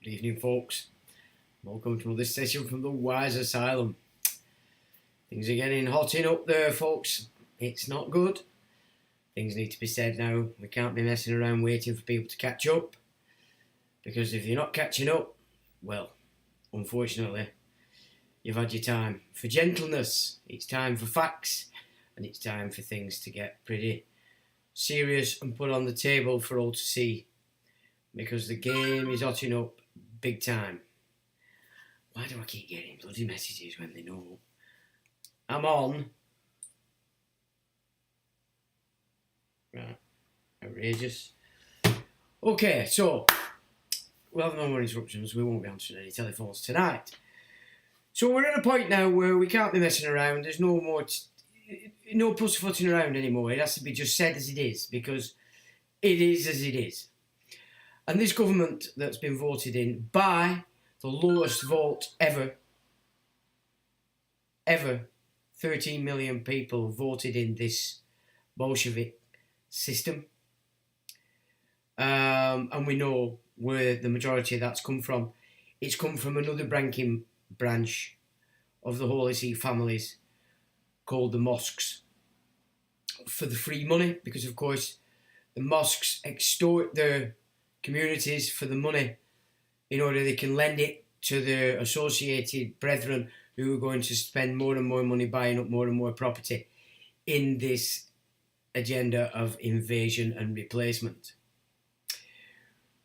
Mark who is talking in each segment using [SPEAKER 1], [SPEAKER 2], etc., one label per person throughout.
[SPEAKER 1] Good evening, folks. Welcome to another session from the Wise Asylum. Things are getting hotting up there, folks. It's not good. Things need to be said now. We can't be messing around waiting for people to catch up. Because if you're not catching up, well, unfortunately, you've had your time for gentleness. It's time for facts. And it's time for things to get pretty serious and put on the table for all to see. Because the game is hotting up big time. Why do I keep getting bloody messages when they know I'm on? Right, outrageous. Okay, so we'll have no more interruptions. We won't be answering any telephones tonight. So we're at a point now where we can't be messing around. There's no more, no pussyfooting around anymore. It has to be just said as it is, because it is as it is. And this government that's been voted in by the lowest vote ever, 13 million people voted in this Bolshevik system. And we know where the majority of that's come from. It's come from another branch of the Holy See families called the mosques, for the free money, because of course the mosques extort their communities for the money in order they can lend it to their associated brethren who are going to spend more and more money buying up more and more property in this agenda of invasion and replacement.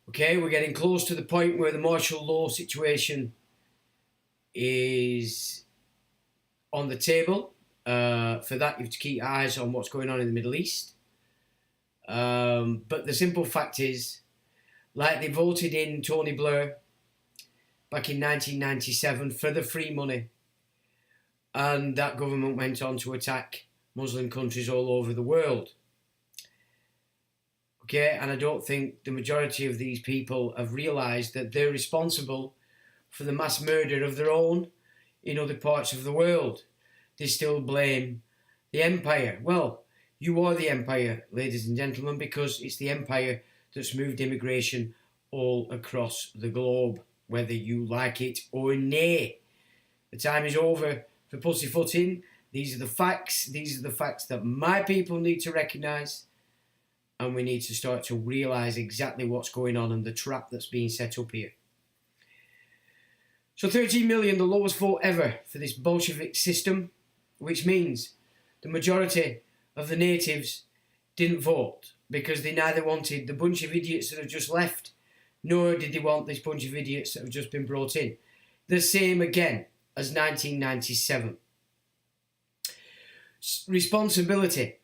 [SPEAKER 1] Okay, we're getting close to the point where the martial law situation is on the table. For that, you have to keep eyes on what's going on in the Middle East. But the simple fact is, like they voted in Tony Blair back in 1997 for the free money, and that government went on to attack Muslim countries all over the world. Okay, and I don't think the majority of these people have realised that they're responsible for the mass murder of their own in other parts of the world. They still blame the empire. Well, you are the empire, ladies and gentlemen, because it's the empire that's moved immigration all across the globe, whether you like it or nay. The time is over for pussyfooting. These are the facts. These are the facts that my people need to recognise, and we need to start to realise exactly what's going on and the trap that's being set up here. So 13 million, the lowest vote ever for this Bolshevik system, which means the majority of the natives didn't vote, because they neither wanted the bunch of idiots that have just left, nor did they want this bunch of idiots that have just been brought in. The same again as 1997. Responsibility,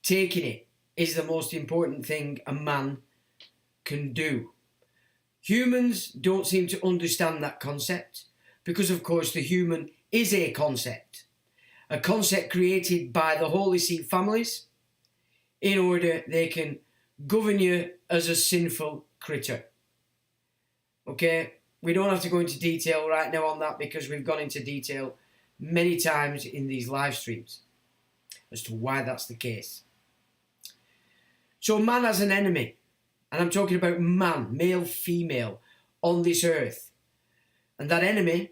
[SPEAKER 1] taking it, is the most important thing a man can do. Humans don't seem to understand that concept, because of course the human is a concept created by the Holy See families in order they can govern you as a sinful critter. Okay, we don't have to go into detail right now on that, because we've gone into detail many times in these live streams as to why that's the case. So man has an enemy, and I'm talking about man, male, female, on this earth. And that enemy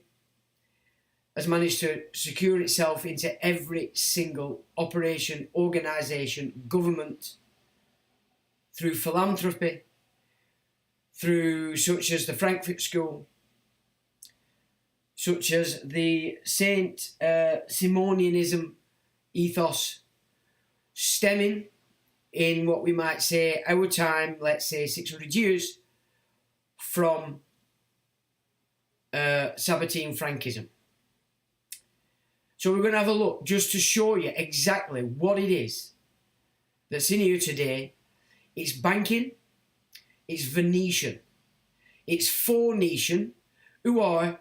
[SPEAKER 1] has managed to secure itself into every single operation, organisation, government, through philanthropy, through such as the Frankfurt School, such as the Saint Simonianism ethos, stemming in what we might say our time, let's say 600 years, from Sabbatean Frankism. So we're going to have a look just to show you exactly what it is that's in here today. It's banking, it's Venetian, It's four nations who are,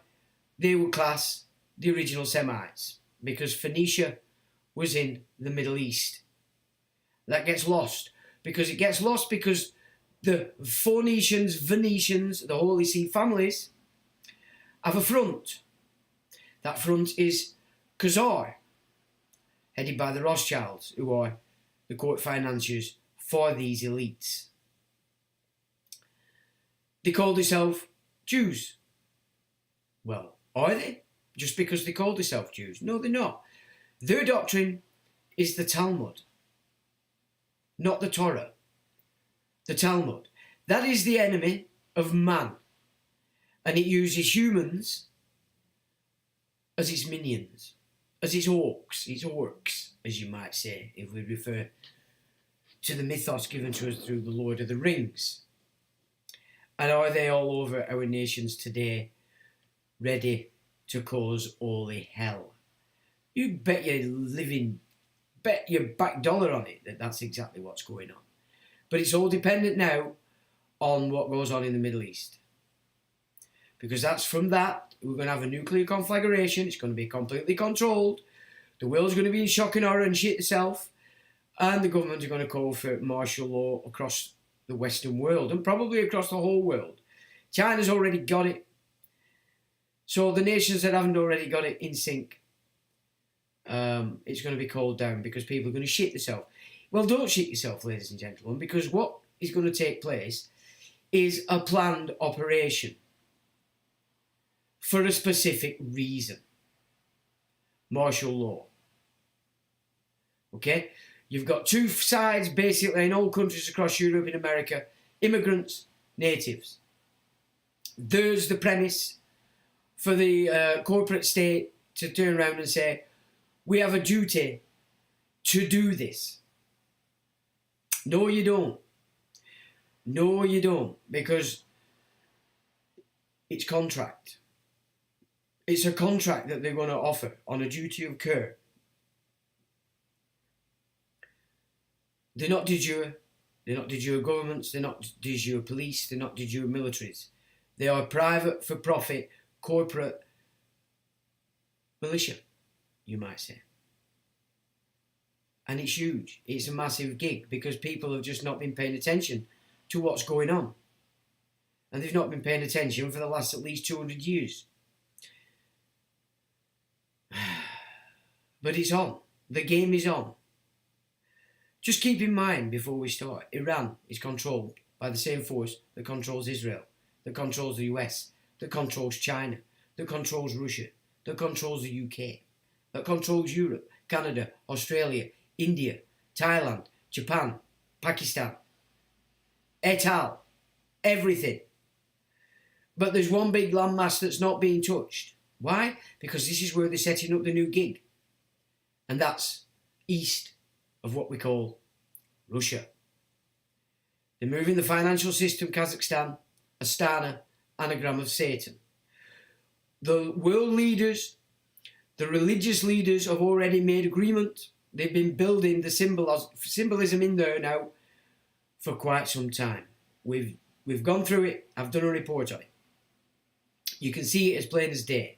[SPEAKER 1] they would class the original Semites, because Phoenicia was in the Middle East. That gets lost because the Phoenicians, Venetians, the Holy See families have a front. That front is Khazar, headed by the Rothschilds, who are the court financiers for these elites. They call themselves Jews. Well, are they? Just because they call themselves Jews? No, they're not. Their doctrine is the Talmud, not the Torah. The Talmud. That is the enemy of man. And it uses humans as its minions, as its orcs, as you might say, if we refer to the mythos given to us through the Lord of the Rings. And are they all over our nations today, ready to cause holy hell? You bet your back dollar on it that that's exactly what's going on. But it's all dependent now on what goes on in the Middle East. Because that's from that, we're going to have a nuclear conflagration. It's going to be completely controlled. The world's going to be in shock and horror and shit itself. And the government are going to call for martial law across the Western world and probably across the whole world. China's already got it. So the nations that haven't already got it in sync, it's going to be called down because people are going to shit themselves. Well, don't shit yourself, ladies and gentlemen, because what is going to take place is a planned operation for a specific reason. Martial law. Okay? You've got two sides, basically, in all countries across Europe and America. Immigrants, natives. There's the premise for the corporate state to turn around and say, we have a duty to do this. No, you don't. No, you don't. Because it's contract. It's a contract that they're going to offer on a duty of care. They're not de jure. They're not de jure governments. They're not de jure police. They're not de jure militaries. They are private, for-profit, corporate militia, you might say. And it's huge. It's a massive gig because people have just not been paying attention to what's going on. And they've not been paying attention for the last at least 200 years. But it's on. The game is on. Just keep in mind before we start, Iran is controlled by the same force that controls Israel, that controls the US, that controls China, that controls Russia, that controls the UK, that controls Europe, Canada, Australia, India, Thailand, Japan, Pakistan, et al. Everything. But there's one big landmass that's not being touched. Why? Because this is where they're setting up the new gig. And that's east of what we call Russia. They're moving the financial system, Kazakhstan, Astana, anagram of Satan. The world leaders, the religious leaders have already made agreement. They've been building the symbolism in there now for quite some time. We've gone through it. I've done a report on it. You can see it as plain as day.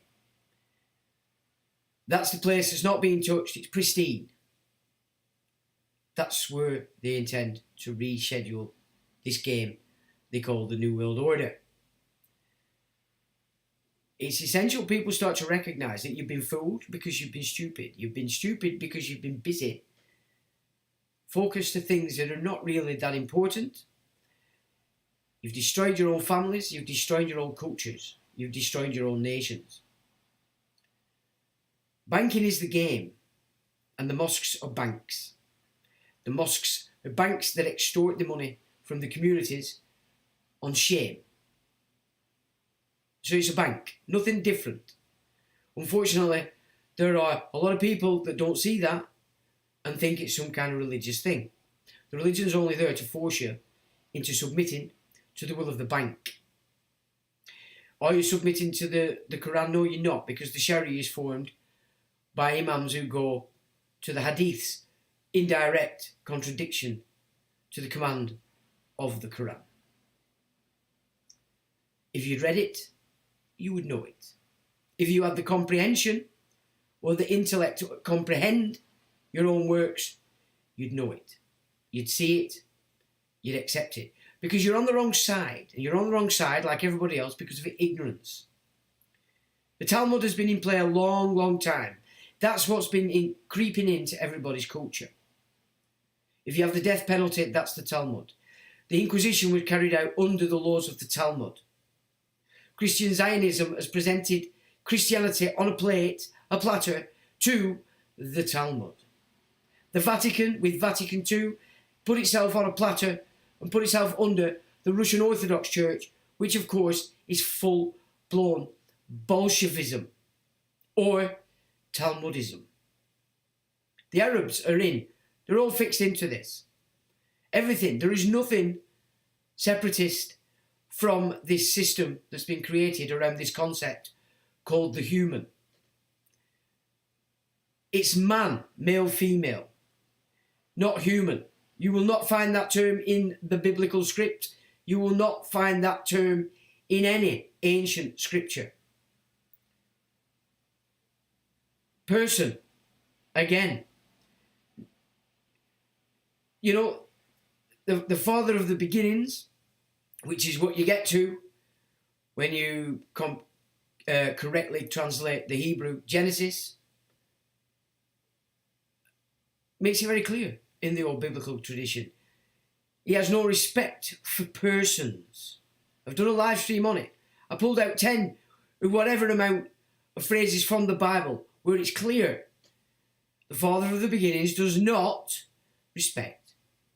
[SPEAKER 1] That's the place that's not being touched. It's pristine. That's where they intend to reschedule this game they call the New World Order. It's essential people start to recognise that you've been fooled because you've been stupid. You've been stupid because you've been busy. Focus to things that are not really that important. You've destroyed your own families. You've destroyed your own cultures. You've destroyed your own nations. Banking is the game, and the mosques are banks. The mosques are banks that extort the money from the communities on shame. So it's a bank, nothing different. Unfortunately, there are a lot of people that don't see that and think it's some kind of religious thing. The religion is only there to force you into submitting to the will of the bank. Are you submitting to the Quran? No, you're not, because the Sharia is formed by imams who go to the hadiths in direct contradiction to the command of the Quran. If you'd read it, you would know it. If you had the comprehension or the intellect to comprehend your own works, you'd know it. You'd see it. You'd accept it. Because you're on the wrong side. And you're on the wrong side, like everybody else, because of ignorance. The Talmud has been in play a long, long time. That's what's been creeping into everybody's culture. If you have the death penalty, that's the Talmud. The Inquisition was carried out under the laws of the Talmud. Christian Zionism has presented Christianity on a platter, to the Talmud. The Vatican, with Vatican II, put itself on a platter and put itself under the Russian Orthodox Church, which of course is full-blown Bolshevism or Talmudism. The Arabs are in. They're all fixed into this. Everything. There is nothing separatist from this system that's been created around this concept called the human. It's man, male, female, not human. You will not find that term in the biblical script. You will not find that term in any ancient scripture. Person, again. You know, the father of the beginnings, which is what you get to when you correctly translate the Hebrew Genesis, makes it very clear in the old biblical tradition. He has no respect for persons. I've done a live stream on it. I pulled out 10 or whatever amount of phrases from the Bible where it's clear the father of the beginnings does not respect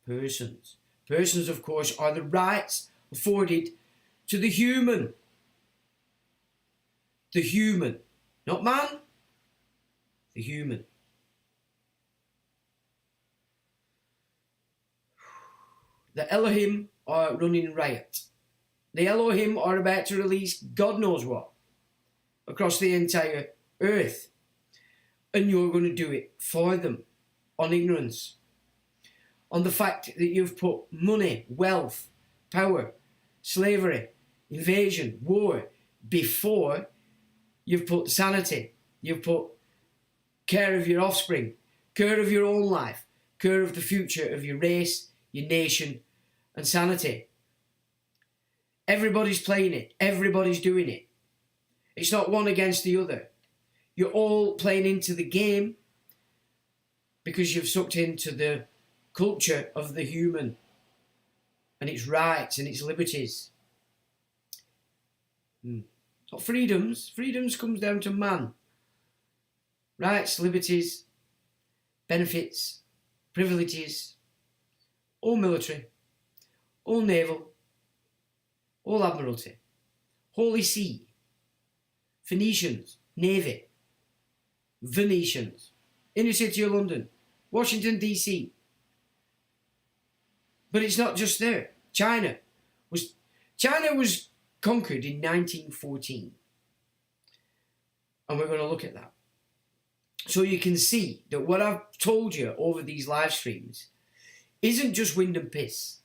[SPEAKER 1] persons. Persons, of course, are the rights afforded to the human. The human. Not man. The human. The Elohim are running riot. The Elohim are about to release God knows what across the entire earth. And you're going to do it for them on ignorance. On the fact that you've put money, wealth, power, slavery, invasion, war before you've put sanity. You've put care of your offspring, care of your own life, care of the future of your race, your nation, and sanity. Everybody's playing it. Everybody's doing it. It's not one against the other. You're all playing into the game because you've sucked into the culture of the human and its rights and its liberties. Not freedoms. Freedoms comes down to man. Rights, liberties, benefits, privileges, all military, all naval, all admiralty, Holy See, Phoenicians, Navy, Venetians, inner city of London, Washington DC. But it's not just there. China was conquered in 1914. And we're going to look at that. So you can see that what I've told you over these live streams isn't just wind and piss.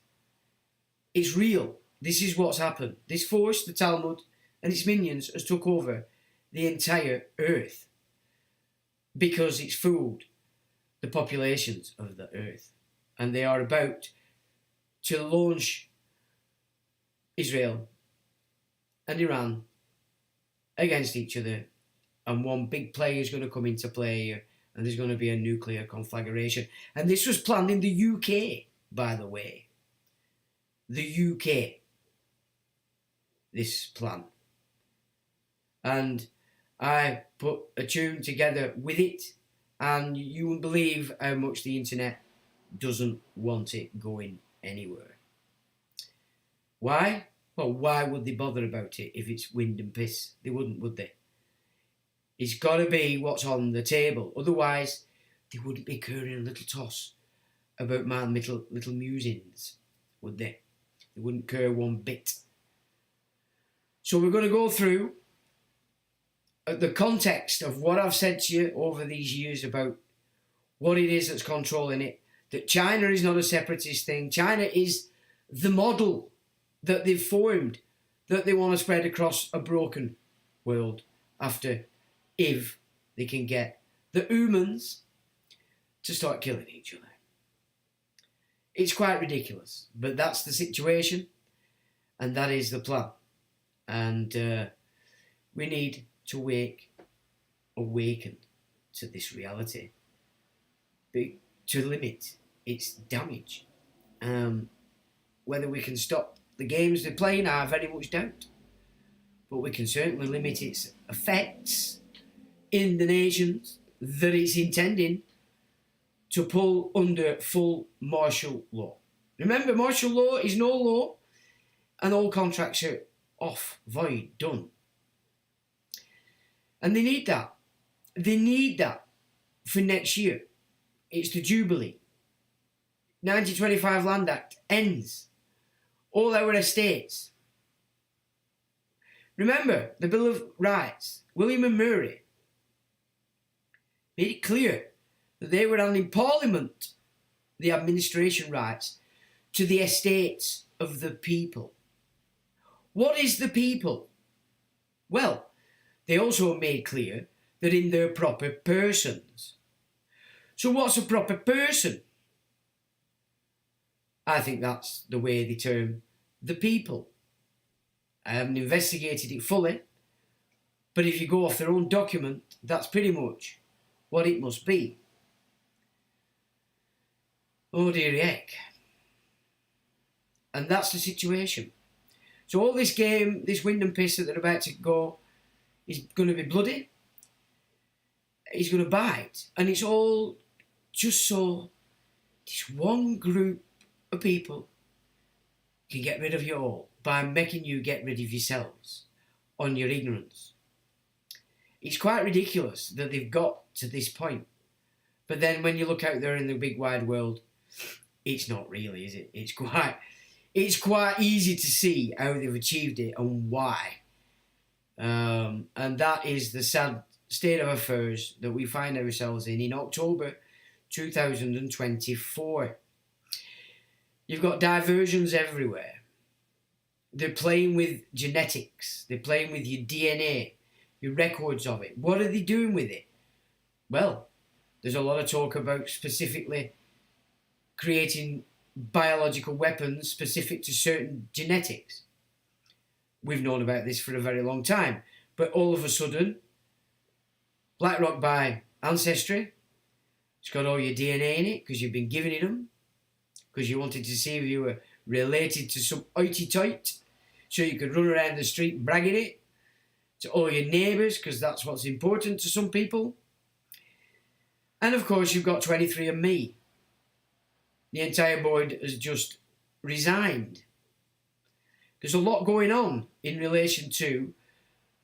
[SPEAKER 1] It's real. This is what's happened. This force, the Talmud, and its minions has took over the entire earth because it's fooled the populations of the earth. And they are about to launch Israel and Iran against each other. And one big player is going to come into play here, and there's going to be a nuclear conflagration. And this was planned in the UK, by the way. The UK. This plan. And I put a tune together with it, and you won't believe how much the internet doesn't want it going anywhere. Why? Well, why would they bother about it if it's wind and piss? They wouldn't, would they? It's got to be what's on the table. Otherwise, they wouldn't be caring a little toss about my little musings, would they? They wouldn't care one bit. So we're going to go through the context of what I've said to you over these years about what it is that's controlling it. That China is not a separatist thing. China is the model that they've formed. that they want to spread across a broken world after, if they can get the humans to start killing each other. It's quite ridiculous, but that's the situation, and that is the plan. And we need to awaken to this reality, to limit its damage. Whether we can stop the games they're playing, I very much doubt. But we can certainly limit its effects in the nations that it's intending to pull under full martial law. Remember, martial law is no law, and all contracts are off, void, done. And they need that. They need that for next year. It's the Jubilee. 1925 Land Act ends. All our estates. Remember, the Bill of Rights, William and Mary made it clear that they were handing Parliament the administration rights to the estates of the people. What is the people? Well, they also made clear that in their proper persons. So what's a proper person? I think that's the way they term the people. I haven't investigated it fully, but if you go off their own document, that's pretty much what it must be. Oh dear heck. And that's the situation. So all this game, this wind and piss that they're about to go, is going to be bloody. It's going to bite. And it's all just so this one group of people can get rid of you all by making you get rid of yourselves on your ignorance. It's quite ridiculous that they've got to this point. But then when you look out there in the big wide world, it's not really, is it? It's quite easy to see how they've achieved it and why. And that is the sad state of affairs that we find ourselves in October 2024. You've got diversions everywhere. They're playing with genetics. They're playing with your DNA, your records of it. What are they doing with it? Well, there's a lot of talk about specifically creating biological weapons specific to certain genetics. We've known about this for a very long time. But all of a sudden, BlackRock by Ancestry, it's got all your DNA in it because you've been giving it them, because you wanted to see if you were related to some hoity-toit, so you could run around the street bragging it to all your neighbours, because that's what's important to some people. And of course you've got 23andMe. The entire board has just resigned. There's a lot going on in relation to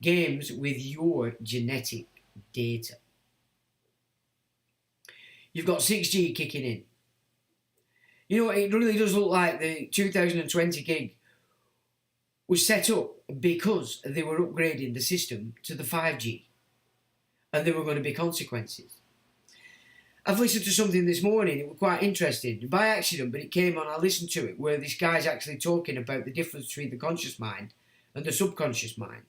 [SPEAKER 1] games with your genetic data. You've got 6G kicking in. You know, it really does look like the 2020 gig was set up because they were upgrading the system to the 5G. And there were going to be consequences. I've listened to something this morning, it was quite interesting, by accident, but it came on, I listened to it, where this guy's actually talking about the difference between the conscious mind and the subconscious mind,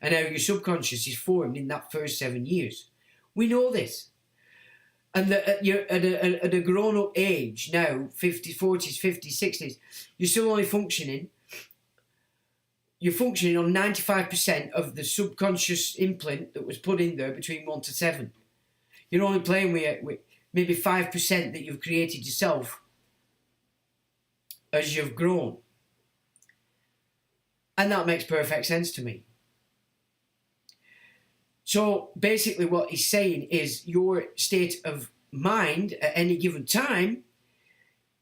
[SPEAKER 1] and how your subconscious is formed in that first 7 years. We know this. And that at a grown-up age now, 50s, 40s, 50s, 60s, you're still only functioning, you're functioning on 95% of the subconscious implant that was put in there between 1 to 7. You're only playing with maybe 5% that you've created yourself as you've grown. And that makes perfect sense to me. So basically what he's saying is your state of mind at any given time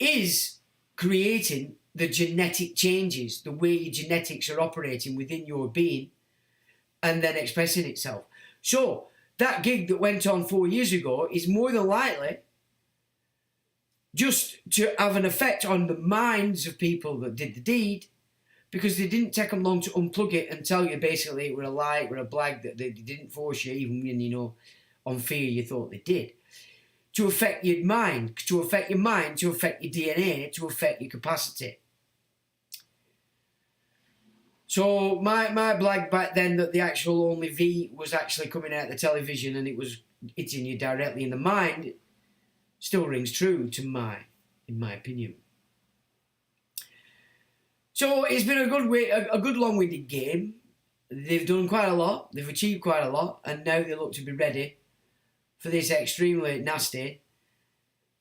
[SPEAKER 1] is creating the genetic changes, the way your genetics are operating within your being and then expressing itself. So that gig that went on 4 years ago is more than likely just to have an effect on the minds of people that did the deed, because they didn't take them long to unplug it and tell you basically it were a lie, it were a blag, that they didn't force you, even when, you know, on fear you thought they did. To affect your mind, to affect your mind, to affect your DNA, to affect your capacity. So my blag back then that the actual only V was actually coming out the television and it was hitting you directly in the mind still rings true in my opinion. So it's been a good long-winded game. They've done quite a lot, they've achieved quite a lot, and now they look to be ready for this extremely nasty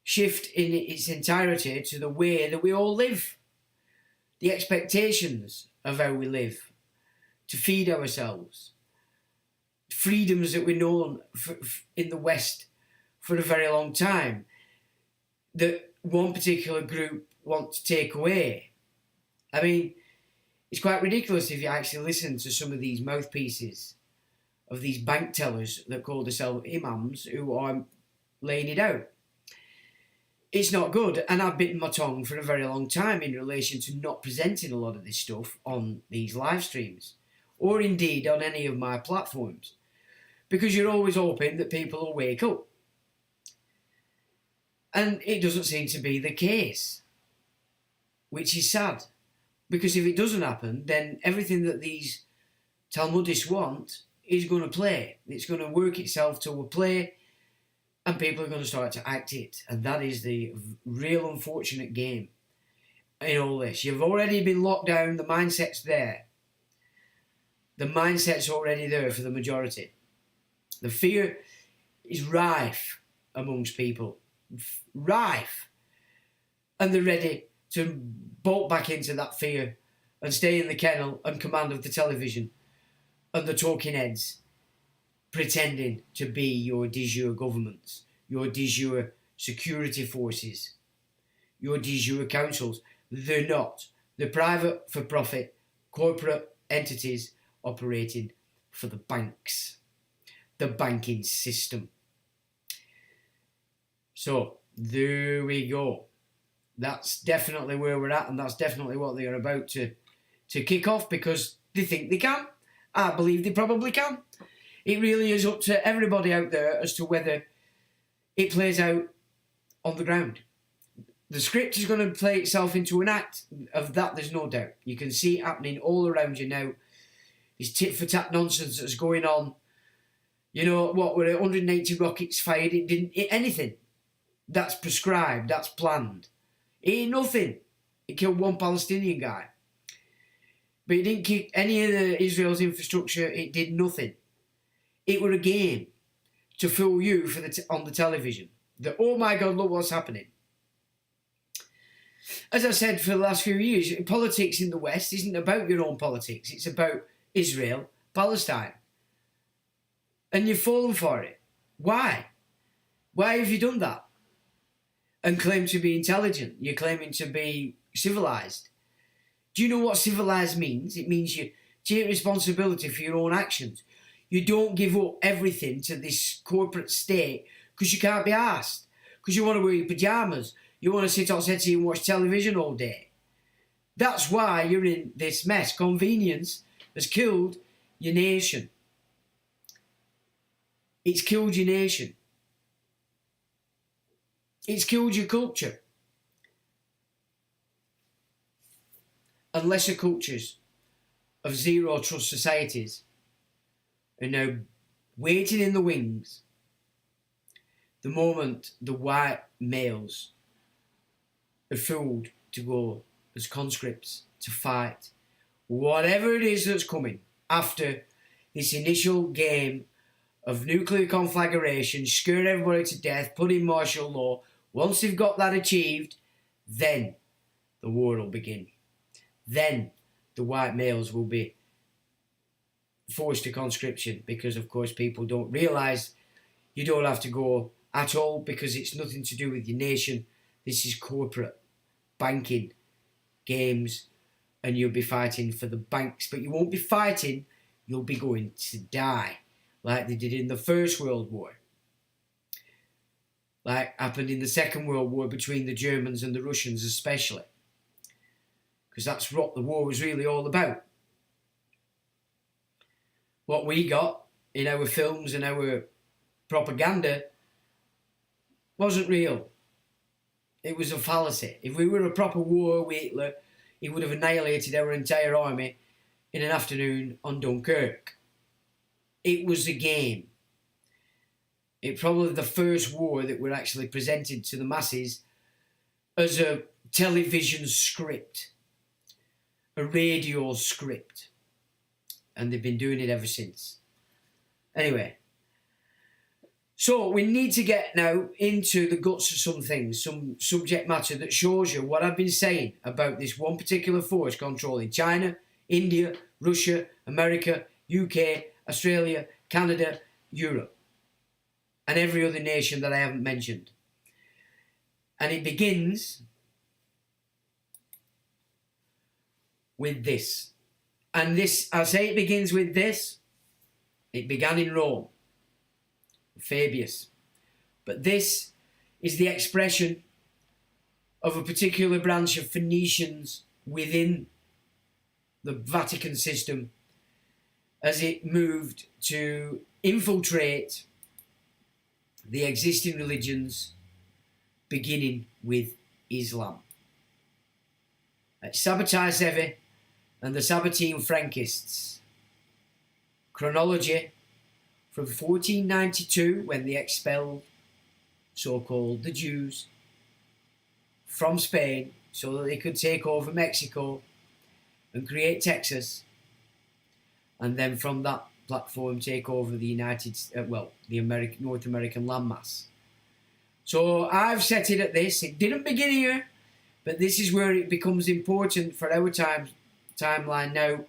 [SPEAKER 1] shift in its entirety to the way that we all live. The expectations of how we live, to feed ourselves, freedoms that we've known in the West for a very long time, that one particular group want to take away. I mean, it's quite ridiculous if you actually listen to some of these mouthpieces of these bank tellers that call themselves imams who are laying it out. It's not good, and I've bitten my tongue for a very long time in relation to not presenting a lot of this stuff on these live streams, or indeed on any of my platforms, because you're always hoping that people will wake up. And it doesn't seem to be the case, which is sad, because if it doesn't happen, then everything that these Talmudists want is going to play. It's going to work itself to a play, and people are going to start to act it. And that is the real unfortunate game in all this. You've already been locked down. The mindset's there. The mindset's already there for the majority. The fear is rife amongst people. Rife. And they're ready to bolt back into that fear and stay in the kennel and command of the television and the talking heads, pretending to be your de jure governments, your de jure security forces, your de jure councils. They're not. They're private, for-profit, corporate entities operating for the banks, the banking system. So, there we go. That's definitely where we're at, and that's definitely what they are about to kick off, because they think they can. I believe they probably can. It really is up to everybody out there as to whether it plays out on the ground. The script is going to play itself into an act. Of that, there's no doubt. You can see it happening all around you now. This tit-for-tat nonsense that's going on. You know, what, were 180 rockets fired? It didn't hit anything. That's prescribed. That's planned. It ain't nothing. It killed one Palestinian guy. But it didn't kick any of Israel's infrastructure. It did nothing. It were a game to fool you on the television. That, oh my God, look what's happening. As I said for the last few years, politics in the West isn't about your own politics. It's about Israel, Palestine. And you've fallen for it. Why? Why have you done that? And claim to be intelligent. You're claiming to be civilised. Do you know what civilised means? It means you take responsibility for your own actions. You don't give up everything to this corporate state because you can't be asked. Because you want to wear your pyjamas. You want to sit on settee and watch television all day. That's why you're in this mess. Convenience has killed your nation. It's killed your nation. It's killed your culture. And lesser cultures of zero trust societies are now waiting in the wings the moment the white males are fooled to go as conscripts to fight whatever it is that's coming after this initial game of nuclear conflagration, scare everybody to death, put in martial law. Once they've got that achieved, then the war will begin. Then the white males will be forced to conscription, because of course people don't realise you don't have to go at all, because it's nothing to do with your nation. This is corporate banking games, and you'll be fighting for the banks, but you won't be fighting, you'll be going to die, like they did in the First World War, like happened in the Second World War between the Germans and the Russians especially, because that's what the war was really all about. What we got in our films and our propaganda wasn't real. It was a fallacy. If we were a proper war with Hitler, he would have annihilated our entire army in an afternoon on Dunkirk. It was a game. It probably the first war that were actually presented to the masses as a television script, a radio script, and they've been doing it ever since. Anyway, so we need to get now into the guts of some things, some subject matter that shows you what I've been saying about this one particular force controlling China, India, Russia, America, UK, Australia, Canada, Europe, and every other nation that I haven't mentioned. And it begins with this. And this, I say it begins with this, it began in Rome, Fabius. But this is the expression of a particular branch of Phoenicians within the Vatican system as it moved to infiltrate the existing religions, beginning with Islam. Sabbatai Sevi and the Sabbatine Frankists. Chronology from 1492, when they expelled so-called the Jews from Spain so that they could take over Mexico and create Texas, and then from that platform take over the North American landmass. So I've set it at this. It didn't begin here, but this is where it becomes important for our timeline now,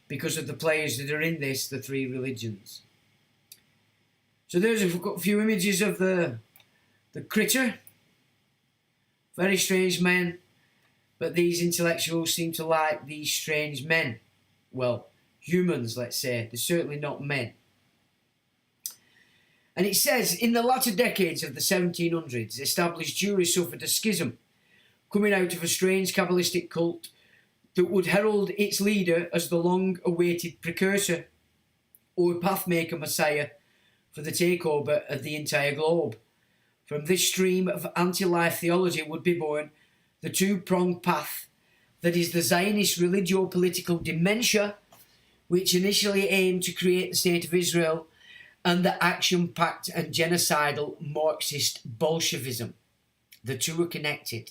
[SPEAKER 1] because of the players that are in this, the three religions. So there's a few images of the critter. Very strange men, but these intellectuals seem to like these strange men. Well, humans, let's say. They're certainly not men. And it says, in the latter decades of the 1700s, established Jewry suffered a schism, coming out of a strange Kabbalistic cult that would herald its leader as the long-awaited precursor or pathmaker Messiah for the takeover of the entire globe. From this stream of anti-life theology would be born the two-pronged path that is the Zionist religio-political dementia, which initially aimed to create the State of Israel, and the action-packed and genocidal Marxist Bolshevism. The two are connected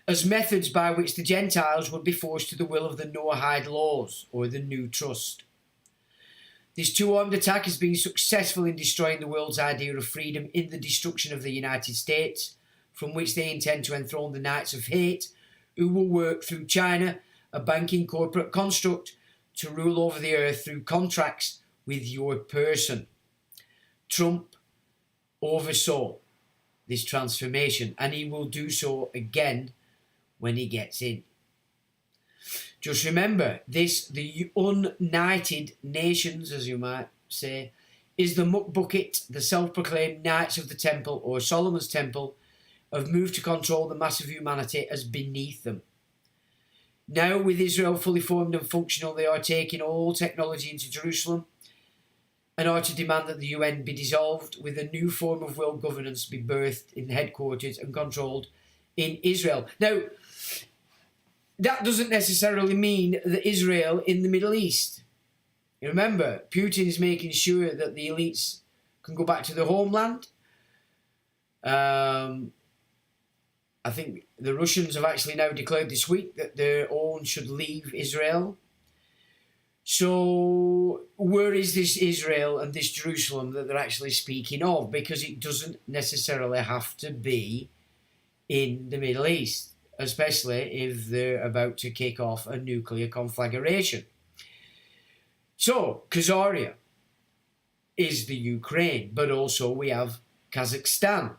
[SPEAKER 1] as methods by which the Gentiles would be forced to the will of the Noahide laws, or the New Trust. This two-armed attack has been successful in destroying the world's idea of freedom in the destruction of the United States, from which they intend to enthrone the Knights of Hate, who will work through China, a banking corporate construct, to rule over the earth through contracts with your person. Trump oversaw this transformation, and he will do so again when he gets in. Just remember, the united nations, as you might say, is the muck bucket, the self-proclaimed Knights of the Temple, or Solomon's Temple, have moved to control the mass of humanity as beneath them. Now, with Israel fully formed and functional, they are taking all technology into Jerusalem and are to demand that the UN be dissolved, with a new form of world governance be birthed in headquarters and controlled in Israel. Now, that doesn't necessarily mean that Israel in the Middle East. You remember, Putin is making sure that the elites can go back to their homeland. I think the Russians have actually now declared this week that their own should leave Israel. So where is this Israel and this Jerusalem that they're actually speaking of? Because it doesn't necessarily have to be in the Middle East, especially if they're about to kick off a nuclear conflagration. So, Khazaria is the Ukraine, but also we have Kazakhstan,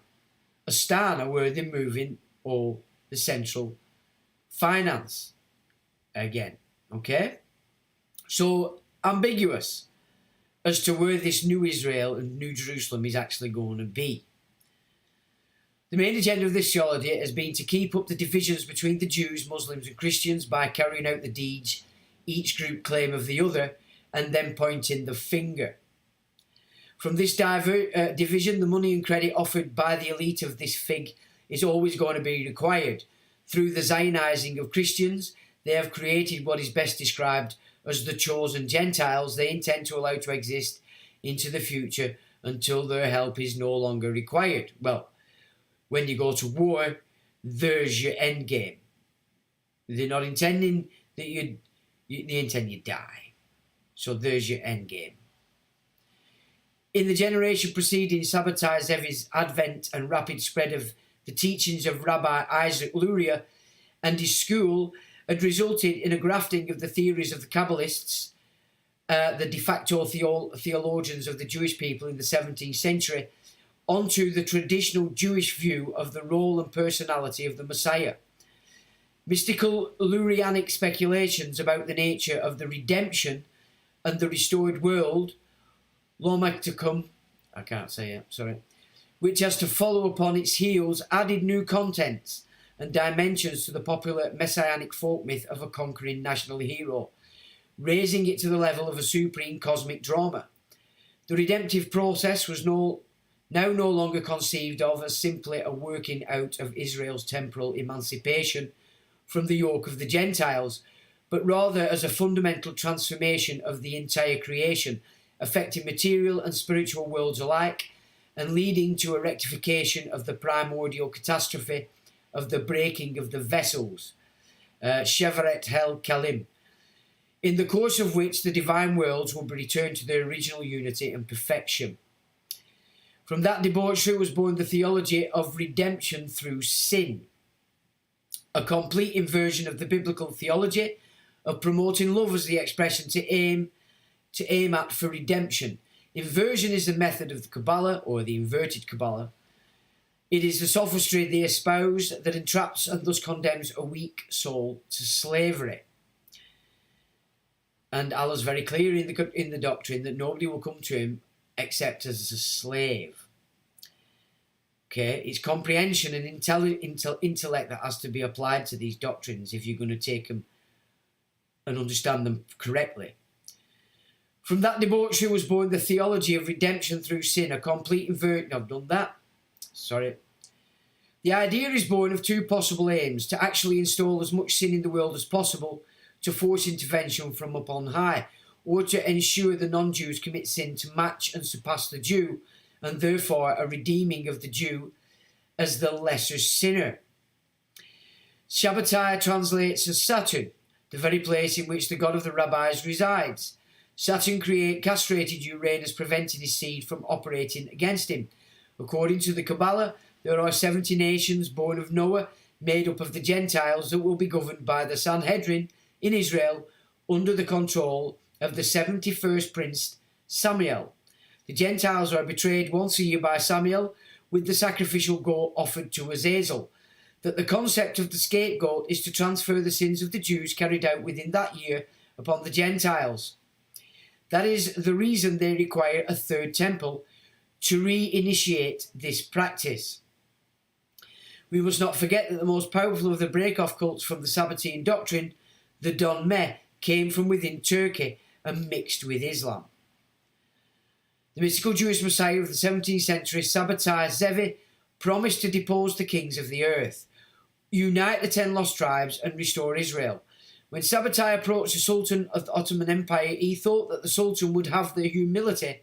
[SPEAKER 1] Astana, where they're moving all the central finance again, okay? So, ambiguous as to where this new Israel and new Jerusalem is actually going to be. The main agenda of this theology has been to keep up the divisions between the Jews, Muslims and Christians by carrying out the deeds each group claim of the other and then pointing the finger. From this division, the money and credit offered by the elite of this fig is always going to be required through the Zionizing of Christians, they have created what is best described as the chosen Gentiles they intend to allow to exist into the future until their help is no longer required. Well, when you go to war, there's your end game. They're not intending that they intend you die. So there's your end game. In the generation preceding Sabbatai Zevi's advent and rapid spread of the teachings of Rabbi Isaac Luria and his school had resulted in a grafting of the theories of the Kabbalists, the de facto theologians of the Jewish people in the 17th century, onto the traditional Jewish view of the role and personality of the Messiah. Mystical Lurianic speculations about the nature of the redemption and the restored world, Lomacticum, I can't say it, sorry, which has to follow upon its heels, added new contents and dimensions to the popular messianic folk myth of a conquering national hero, raising it to the level of a supreme cosmic drama. The redemptive process was now no longer conceived of as simply a working out of Israel's temporal emancipation from the yoke of the Gentiles, but rather as a fundamental transformation of the entire creation, affecting material and spiritual worlds alike, and leading to a rectification of the primordial catastrophe of the breaking of the vessels, Sheveret Hel Kalim, in the course of which the divine worlds will be returned to their original unity and perfection. From that debauchery was born the theology of redemption through sin, a complete inversion of the biblical theology of promoting love as the expression to aim at for redemption. Inversion is the method of the Kabbalah, or the inverted Kabbalah. It is the sophistry they espouse that entraps and thus condemns a weak soul to slavery. And Allah's very clear in the doctrine that nobody will come to him except as a slave. Okay, it's comprehension and intellect that has to be applied to these doctrines if you're going to take them and understand them correctly. From that debauchery was born the theology of redemption through sin, a complete inversion. I've done that. Sorry. The idea is born of two possible aims: to actually install as much sin in the world as possible, to force intervention from up on high, or to ensure the non-Jews commit sin to match and surpass the Jew, and therefore a redeeming of the Jew as the lesser sinner. Shabbatai translates as Saturn, the very place in which the god of the rabbis resides. Saturn castrated Uranus, preventing his seed from operating against him. According to the Kabbalah, there are 70 nations born of Noah, made up of the Gentiles, that will be governed by the Sanhedrin in Israel under the control of the 71st prince, Samuel. The Gentiles are betrayed once a year by Samuel with the sacrificial goat offered to Azazel. That the concept of the scapegoat is to transfer the sins of the Jews carried out within that year upon the Gentiles. That is the reason they require a third temple to reinitiate this practice. We must not forget that the most powerful of the break-off cults from the Sabbatean doctrine, the Don Meh, came from within Turkey and mixed with Islam. The mystical Jewish Messiah of the 17th century, Sabbatai Zevi, promised to depose the kings of the earth, unite the 10 lost tribes and restore Israel. When Sabbatai approached the Sultan of the Ottoman Empire, he thought that the Sultan would have the humility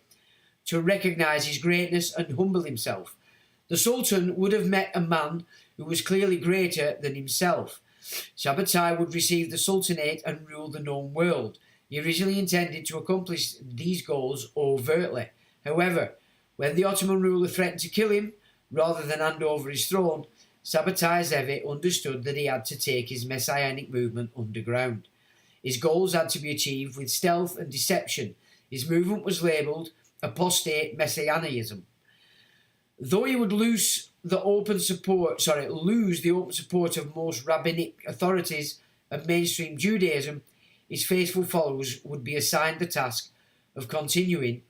[SPEAKER 1] to recognise his greatness and humble himself. The Sultan would have met a man who was clearly greater than himself. Sabbatai would receive the Sultanate and rule the known world. He originally intended to accomplish these goals overtly. However, when the Ottoman ruler threatened to kill him, rather than hand over his throne, Sabbatai Zevi understood that he had to take his messianic movement underground. His goals had to be achieved with stealth and deception. His movement was labelled apostate messianism. Though he would lose the open support of most rabbinic authorities of mainstream Judaism, his faithful followers would be assigned the task of continuing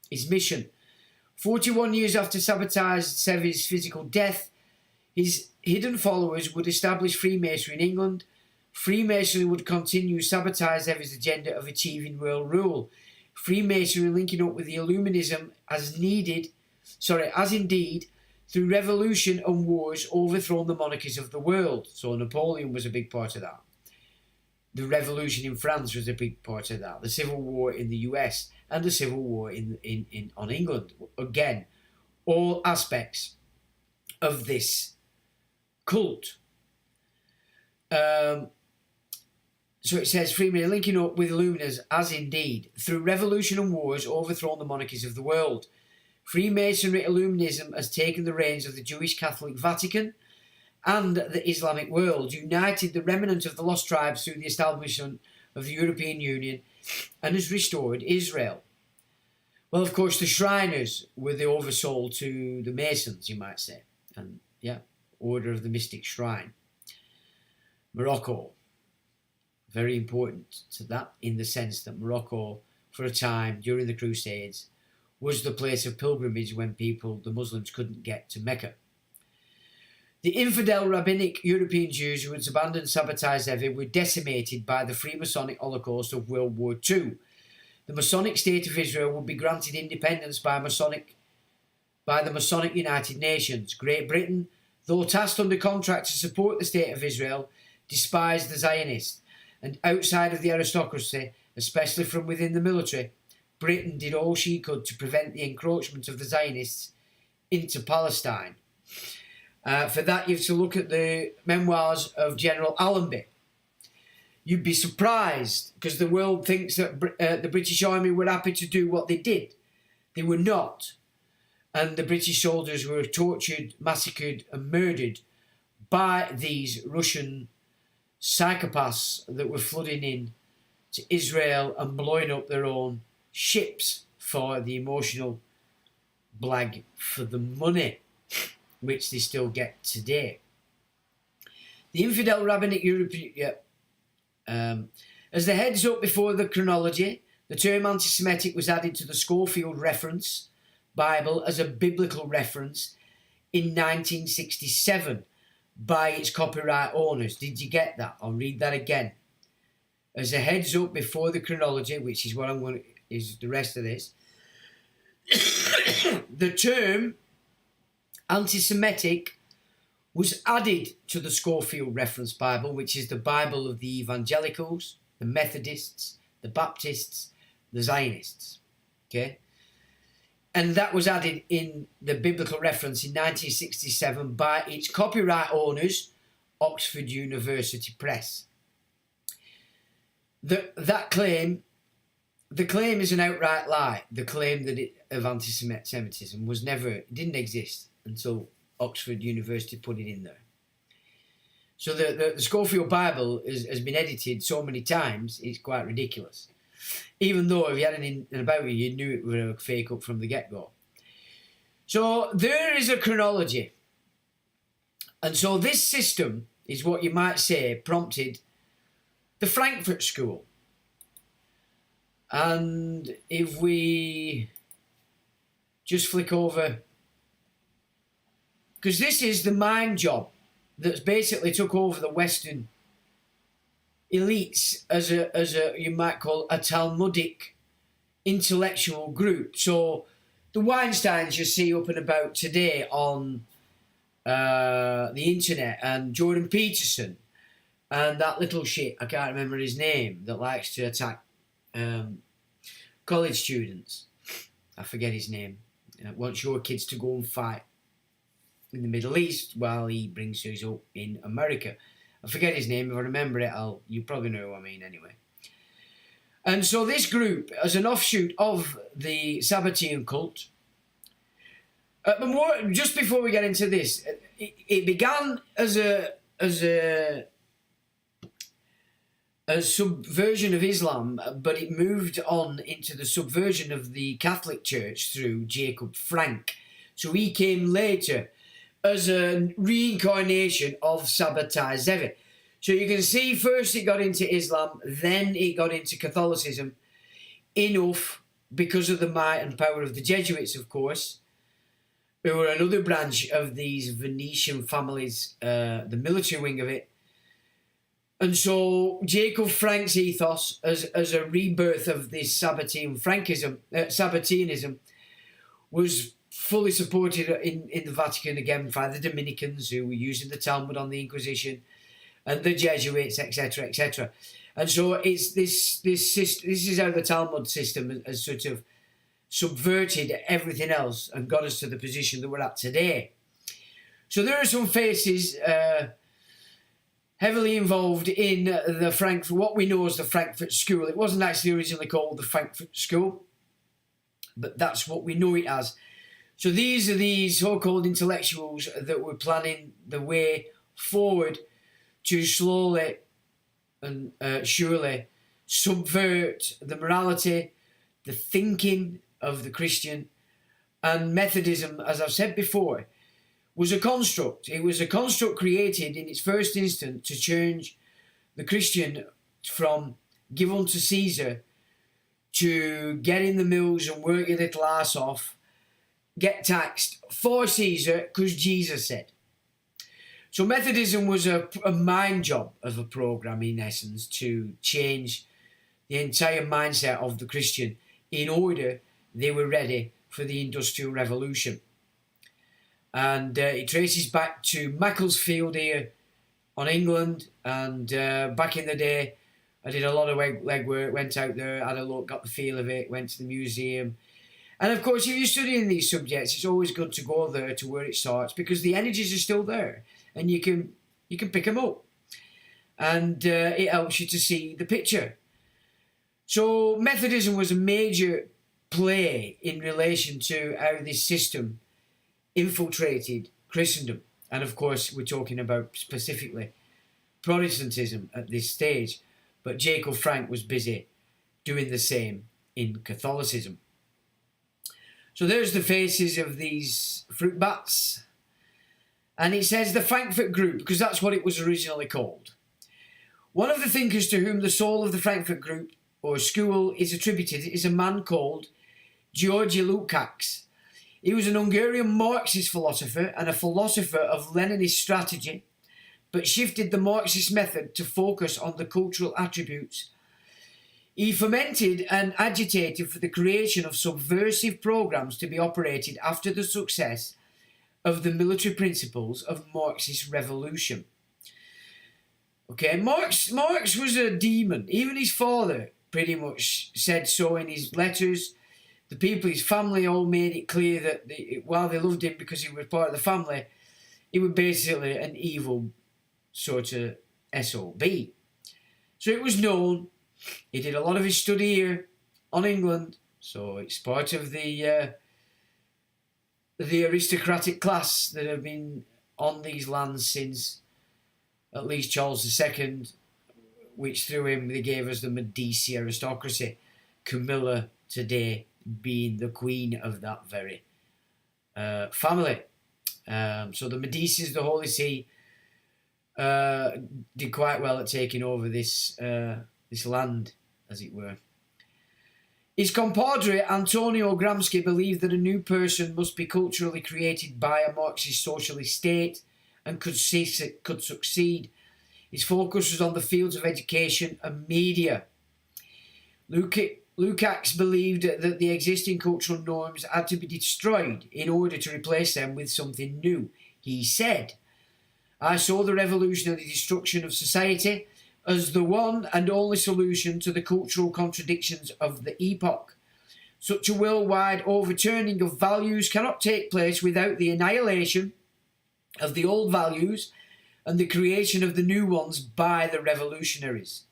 [SPEAKER 1] his mission. 41 years after Sabbatai Zevi's physical death, his hidden followers would establish Freemasonry in England. Freemasonry would continue Sabbatai Zevi's agenda of achieving world rule. Freemasonry linking up with the Illuminism as indeed, through revolution and wars, overthrown the monarchies of the world. So Napoleon was a big part of that. The revolution in France was a big part of that. The Civil War in the US and the Civil War on England. Again, all aspects of this cult. So it says, Freeman linking up with Illuminati has indeed, through revolution and wars, overthrown the monarchies of the world. Freemasonry Illuminism has taken the reins of the Jewish Catholic Vatican and the Islamic world, united the remnant of the lost tribes through the establishment of the European Union, and has restored Israel. Well, of course, the Shriners were the oversoul to the Masons, you might say. And, yeah, Order of the Mystic Shrine. Morocco. Very important to that, in the sense that Morocco, for a time, during the Crusades, was the place of pilgrimage when the Muslims, couldn't get to Mecca. The infidel rabbinic European Jews who had abandoned Sabbatai Zevi were decimated by the Freemasonic Holocaust of World War II. The Masonic State of Israel would be granted independence by the Masonic United Nations. Great Britain, though tasked under contract to support the State of Israel, despised the Zionists, and outside of the aristocracy, especially from within the military, Britain did all she could to prevent the encroachment of the Zionists into Palestine. For that, you have to look at the memoirs of General Allenby. You'd be surprised, because the world thinks that the British Army were happy to do what they did. They were not. And the British soldiers were tortured, massacred and murdered by these Russian psychopaths that were flooding in to Israel and blowing up their own ships for the emotional blag for the money, which they still get today. The infidel rabbinic European... as the heads up before the chronology, the term anti-Semitic was added to the Schofield Reference Bible as a biblical reference in 1967 by its copyright owners. Did you get that? I'll read that again. As a heads up before the chronology, which is what I'm going to, is the rest of this, the term anti-Semitic was added to the Schofield Reference Bible, which is the Bible of the Evangelicals, the Methodists, the Baptists, the Zionists. Okay? And that was added in the biblical reference in 1967 by its copyright owners, Oxford University Press. The claim is an outright lie. The claim of anti-Semitism didn't exist until Oxford University put it in there. So the Schofield Bible has been edited so many times, it's quite ridiculous. Even though if you had anything about it, you knew it was a fake up from the get-go. So there is a chronology. And so this system is what you might say prompted the Frankfurt School. And if we just flick over, because this is the mind job that's basically took over the Western elites as a you might call a Talmudic intellectual group. So the Weinsteins you see up and about today on the internet, and Jordan Peterson, and that little shit, I can't remember his name, that likes to attack college students. I forget his name. Wants your kids to go and fight in the Middle East while he brings his up in America. I forget his name. If I remember it, you probably know who I mean anyway. And so this group, as an offshoot of the Sabbatean cult, but just before we get into this, it began as a subversion of Islam, but it moved on into the subversion of the Catholic Church through Jacob Frank. So he came later as a reincarnation of Sabbatai Zevi. So you can see first it got into Islam, then it got into Catholicism, enough because of the might and power of the Jesuits, of course, who were another branch of these Venetian families, the military wing of it. And so Jacob Frank's ethos as a rebirth of this Sabbateanism was fully supported in the Vatican again by the Dominicans, who were using the Talmud on the Inquisition, and the Jesuits, etc., etc. And so it's this is how the Talmud system has sort of subverted everything else and got us to the position that we're at today. So there are some faces heavily involved in the Frankfurt, what we know as the Frankfurt School. It wasn't actually originally called the Frankfurt School, but that's what we know it as. So these are these so-called intellectuals that were planning the way forward to slowly and surely subvert the morality, the thinking of the Christian. And Methodism, as I've said before, was a construct. It was a construct created in its first instance to change the Christian from give unto Caesar to get in the mills and work your little ass off, get taxed for Caesar because Jesus said. So Methodism was a mind job of a program, in essence, to change the entire mindset of the Christian in order they were ready for the Industrial Revolution. And it traces back to Macclesfield here on England, and back in the day I did a lot of legwork, went out there, had a look, got the feel of it, went to the museum. And of course, if you're studying these subjects, it's always good to go there to where it starts, because the energies are still there and you can pick them up, and it helps you to see the picture. So Methodism was a major play in relation to how this system infiltrated Christendom. And of course, we're talking about specifically Protestantism at this stage, but Jacob Frank was busy doing the same in Catholicism. So there's the faces of these fruit bats. And it says the Frankfurt Group, because that's what it was originally called. One of the thinkers to whom the soul of the Frankfurt Group, or school, is attributed is a man called Georgi Lukács. He was an Hungarian Marxist philosopher and a philosopher of Leninist strategy, but shifted the Marxist method to focus on the cultural attributes. He fomented and agitated for the creation of subversive programs to be operated after the success of the military principles of Marxist revolution. Okay, Marx was a demon. Even his father pretty much said so in his letters. The people, his family, all made it clear that while they loved him because he was part of the family, he was basically an evil sort of SOB. So it was known. He did a lot of his study here on England, so it's part of the aristocratic class that have been on these lands since at least Charles II, which through him they gave us the Medici aristocracy, Camilla today being the queen of that very family. So the Medicis, the Holy See, did quite well at taking over this land, as it were. His compadre Antonio Gramsci believed that a new person must be culturally created by a Marxist socialist state and could succeed. His focus was on the fields of education and media. Lukács believed that the existing cultural norms had to be destroyed in order to replace them with something new. He said, "I saw the revolution and the destruction of society as the one and only solution to the cultural contradictions of the epoch. Such a worldwide overturning of values cannot take place without the annihilation of the old values and the creation of the new ones by the revolutionaries.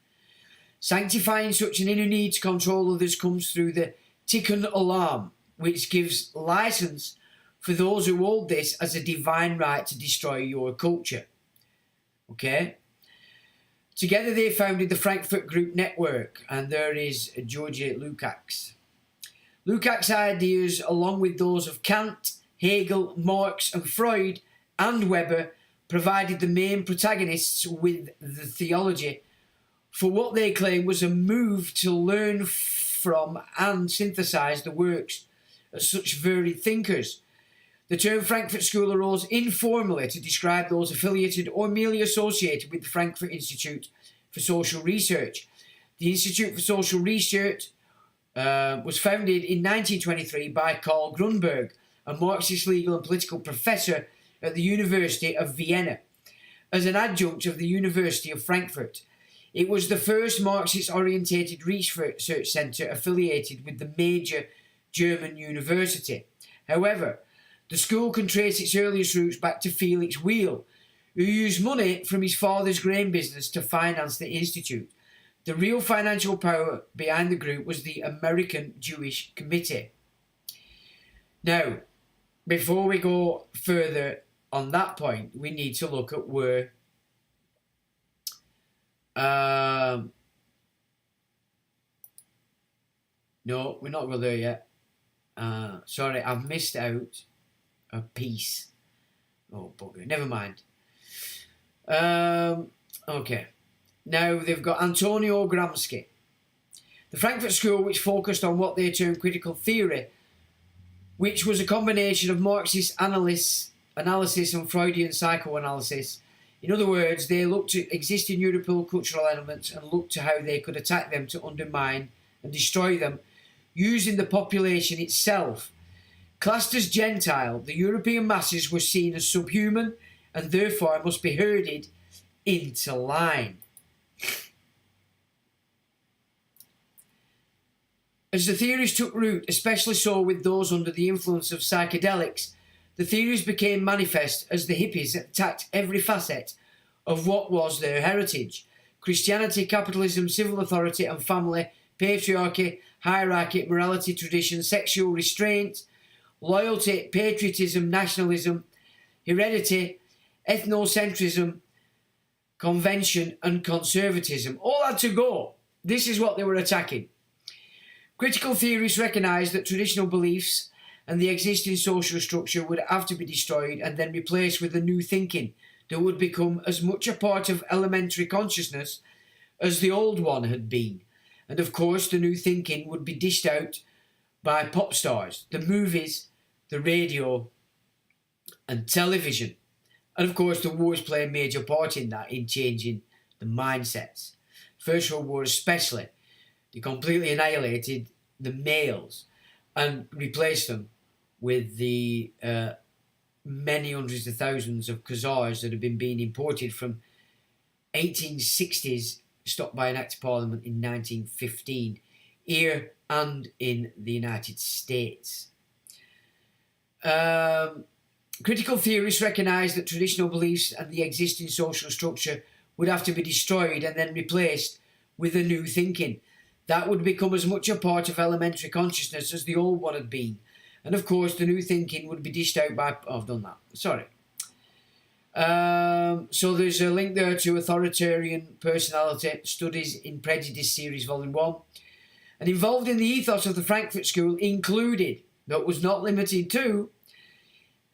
[SPEAKER 1] Sanctifying such an inner need to control others comes through the tikkun olam, which gives license for those who hold this as a divine right to destroy your culture." Okay? Together they founded the Frankfurt Group Network, and there is Georgi Lukács. Lukács' ideas, along with those of Kant, Hegel, Marx and Freud and Weber, provided the main protagonists with the theology for what they claim was a move to learn from and synthesize the works of such varied thinkers. The term Frankfurt School arose informally to describe those affiliated or merely associated with the Frankfurt Institute for Social Research. The Institute for Social Research was founded in 1923 by Karl Grunberg, a Marxist legal and political professor at the University of Vienna. as an adjunct of the University of Frankfurt. It was the first Marxist-orientated research centre affiliated with the major German university. However, the school can trace its earliest roots back to Felix Wheel, who used money from his father's grain business to finance the institute. The real financial power behind the group was the American Jewish Committee. Now, before we go further on that point, we need to look at where no, we're not going there yet. Sorry, I've missed out a piece. Oh, bugger. Never mind. Okay. Now they've got Antonio Gramsci. The Frankfurt School, which focused on what they termed critical theory, which was a combination of Marxist analysis and Freudian psychoanalysis. In other words, they looked at existing European cultural elements and looked to how they could attack them to undermine and destroy them, using the population itself. Classed as Gentile, the European masses were seen as subhuman and therefore must be herded into line. As the theories took root, especially so with those under the influence of psychedelics, the theories became manifest as the hippies attacked every facet of what was their heritage: Christianity, capitalism, civil authority and family, patriarchy, hierarchy, morality, tradition, sexual restraint, loyalty, patriotism, nationalism, heredity, ethnocentrism, convention and conservatism. All had to go. This is what they were attacking. Critical theorists recognised that traditional beliefs and the existing social structure would have to be destroyed and then replaced with a new thinking that would become as much a part of elementary consciousness as the old one had been. And of course, the new thinking would be dished out by pop stars, the movies, the radio and television. And of course, the wars play a major part in that, in changing the mindsets. First World War especially. They completely annihilated the males and replaced them with the many hundreds of thousands of Khazars that have been being imported from 1860s, stopped by an Act of Parliament in 1915, here and in the United States. Critical theorists recognised that traditional beliefs and the existing social structure would have to be destroyed and then replaced with a new thinking. That would become as much a part of elementary consciousness as the old one had been. And of course, the new thinking would be dished out by... Oh, I've done that. Sorry. So there's a link there to Authoritarian Personality Studies in Prejudice Series Volume 1. And involved in the ethos of the Frankfurt School included, but was not limited to,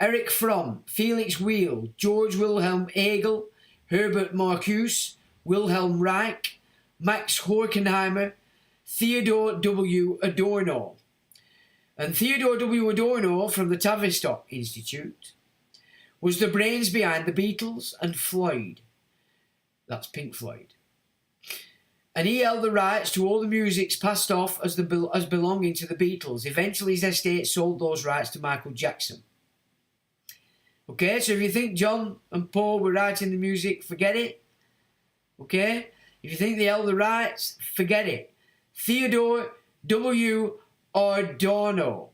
[SPEAKER 1] Erich Fromm, Felix Wheel, George Wilhelm Hegel, Herbert Marcuse, Wilhelm Reich, Max Horkheimer, Theodore W. Adorno. And Theodore W. Adorno from the Tavistock Institute was the brains behind the Beatles and Floyd. That's Pink Floyd. And he held the rights to all the musics passed off as belonging to the Beatles. Eventually his estate sold those rights to Michael Jackson. Okay, so if you think John and Paul were writing the music, forget it. Okay? If you think they held the rights, forget it. Theodore W. Adorno,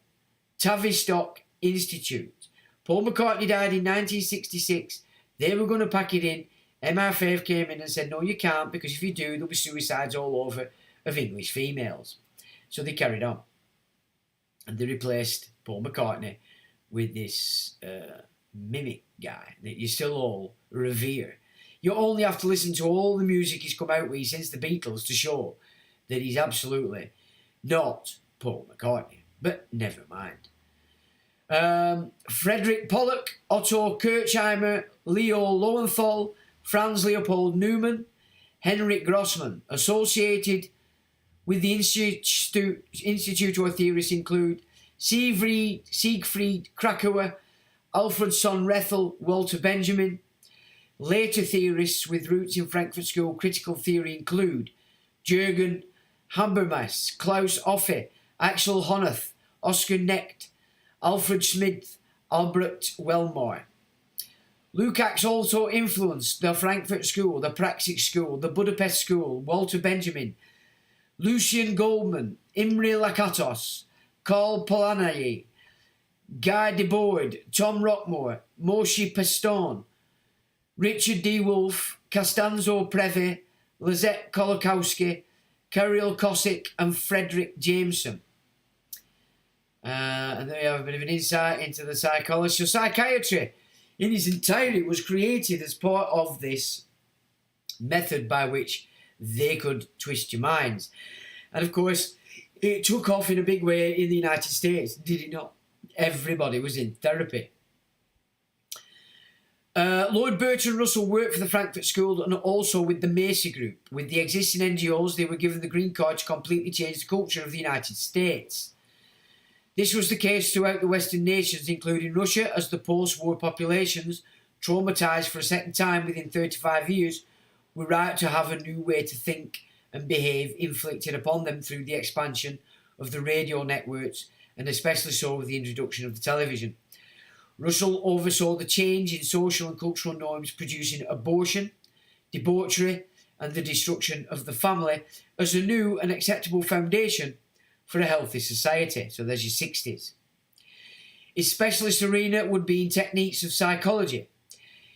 [SPEAKER 1] Tavistock Institute. Paul McCartney died in 1966. They were going to pack it in. MI5 came in and said, no, you can't, because if you do, there'll be suicides all over of English females. So they carried on. And they replaced Paul McCartney with this mimic guy that you still all revere. You only have to listen to all the music he's come out with since the Beatles to show that he's absolutely not Paul McCartney. But never mind. Frederick Pollock, Otto Kirchheimer, Leo Lowenthal, Franz Leopold Neumann, Henrik Grossman. Associated with the Institute or theorists include Siegfried Kracauer, Alfred von Rethel, Walter Benjamin. Later theorists with roots in Frankfurt School critical theory include Jürgen Habermas, Klaus Offe, Axel Lukács also influenced the Frankfurt School, the Praxis School, the Budapest School, Walter Benjamin, Lucien Goldman, Imre Lakatos, Karl Polanyi, Guy Debord, Tom Rockmore, Moshe Peston, Richard D. Wolfe, Costanzo Preve, Lizette Kolakowski, Kirill Kosick and Frederick Jameson. And there you have a bit of an insight into the psychology. So psychiatry in its entirety was created as part of this method by which they could twist your minds. And of course, it took off in a big way in the United States, did it not? Everybody was in therapy. Lloyd Burton Russell worked for the Frankfurt School and also with the Macy Group. With the existing NGOs, they were given the green card to completely change the culture of the United States. This was the case throughout the Western nations, including Russia, as the post-war populations, traumatised for a second time within 35 years, were right to have a new way to think and behave inflicted upon them through the expansion of the radio networks, and especially so with the introduction of the television. Russell oversaw the change in social and cultural norms, producing abortion, debauchery, and the destruction of the family as a new and acceptable foundation for a healthy society. So there's your 60s. His specialist arena would be in techniques of psychology.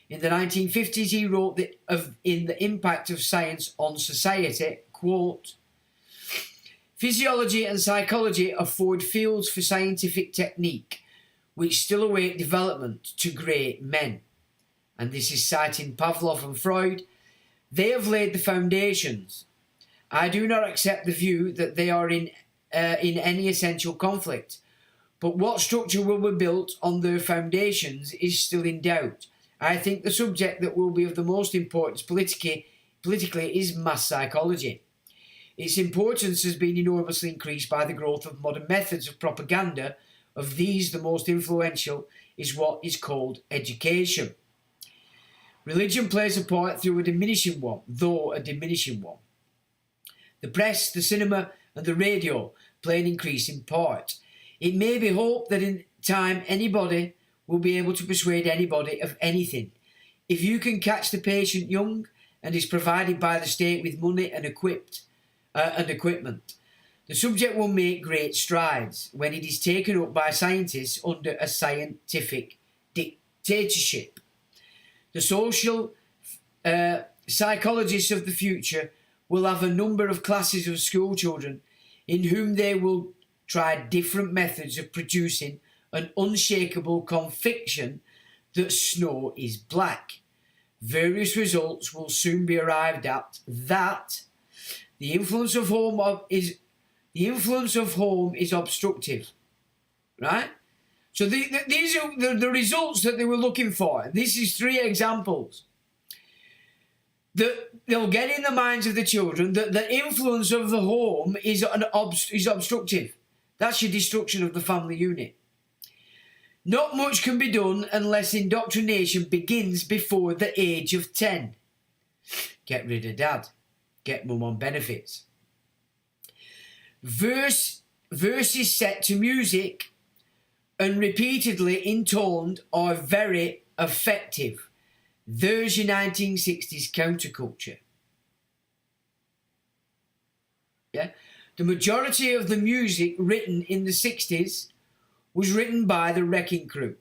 [SPEAKER 1] In the 1950s, he wrote in The Impact of Science on Society, quote, "Physiology and psychology afford fields for scientific technique which still await development to great men." And this is citing Pavlov and Freud. "They have laid the foundations. I do not accept the view that they are in any essential conflict. But what structure will be built on their foundations is still in doubt. I think the subject that will be of the most importance politically is mass psychology. Its importance has been enormously increased by the growth of modern methods of propaganda. Of these, the most influential is what is called education. Religion plays a part though a diminishing one. The press, the cinema, and the radio play an increasing part. It may be hoped that in time anybody will be able to persuade anybody of anything. If you can catch the patient young and is provided by the state with money and equipment, the subject will make great strides when it is taken up by scientists under a scientific dictatorship. The social psychologists of the future will have a number of classes of school children in whom they will try different methods of producing an unshakable conviction that snow is black. Various results will soon be arrived at that the influence of home is obstructive." Right? So these are the results that they were looking for. This is 3 examples. That they'll get in the minds of the children that the influence of the home is obstructive. That's your destruction of the family unit. Not much can be done unless indoctrination begins before the age of 10. Get rid of dad. Get mum on benefits. Verses set to music and repeatedly intoned are very effective. There's your 1960s counterculture. Yeah? The majority of the music written in the 60s was written by the Wrecking Crew.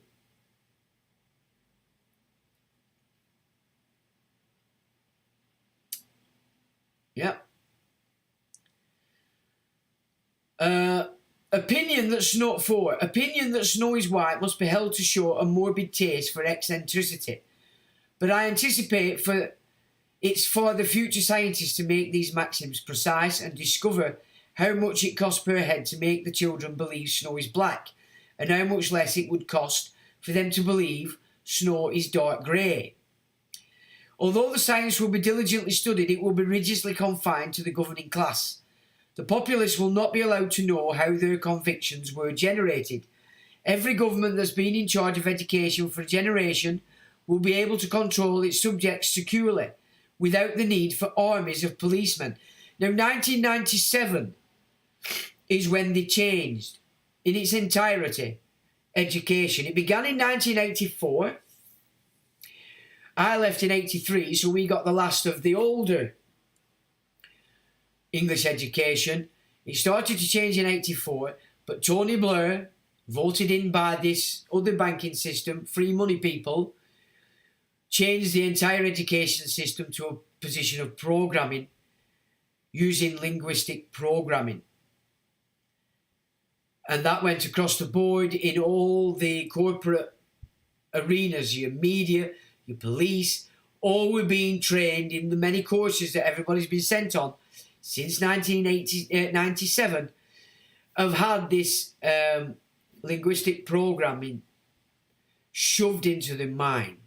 [SPEAKER 1] Yeah. Opinion that snow is white must be held to show a morbid taste for eccentricity. But I anticipate it's for the future scientists to make these maxims precise and discover how much it costs per head to make the children believe snow is black, and how much less it would cost for them to believe snow is dark grey. Although the science will be diligently studied, it will be rigidly confined to the governing class. The populace will not be allowed to know how their convictions were generated. Every government that's been in charge of education for a generation will be able to control its subjects securely, without the need for armies of policemen. Now, 1997 is when they changed, in its entirety, education. It began in 1984 I left in 83, so we got the last of the older English education. It started to change in 84, but Tony Blair, voted in by this other banking system, free money people, changed the entire education system to a position of programming, using linguistic programming. And that went across the board in all the corporate arenas, your media, your police, all were being trained in the many courses that everybody's been sent on since 1997, have had this linguistic programming shoved into their mind.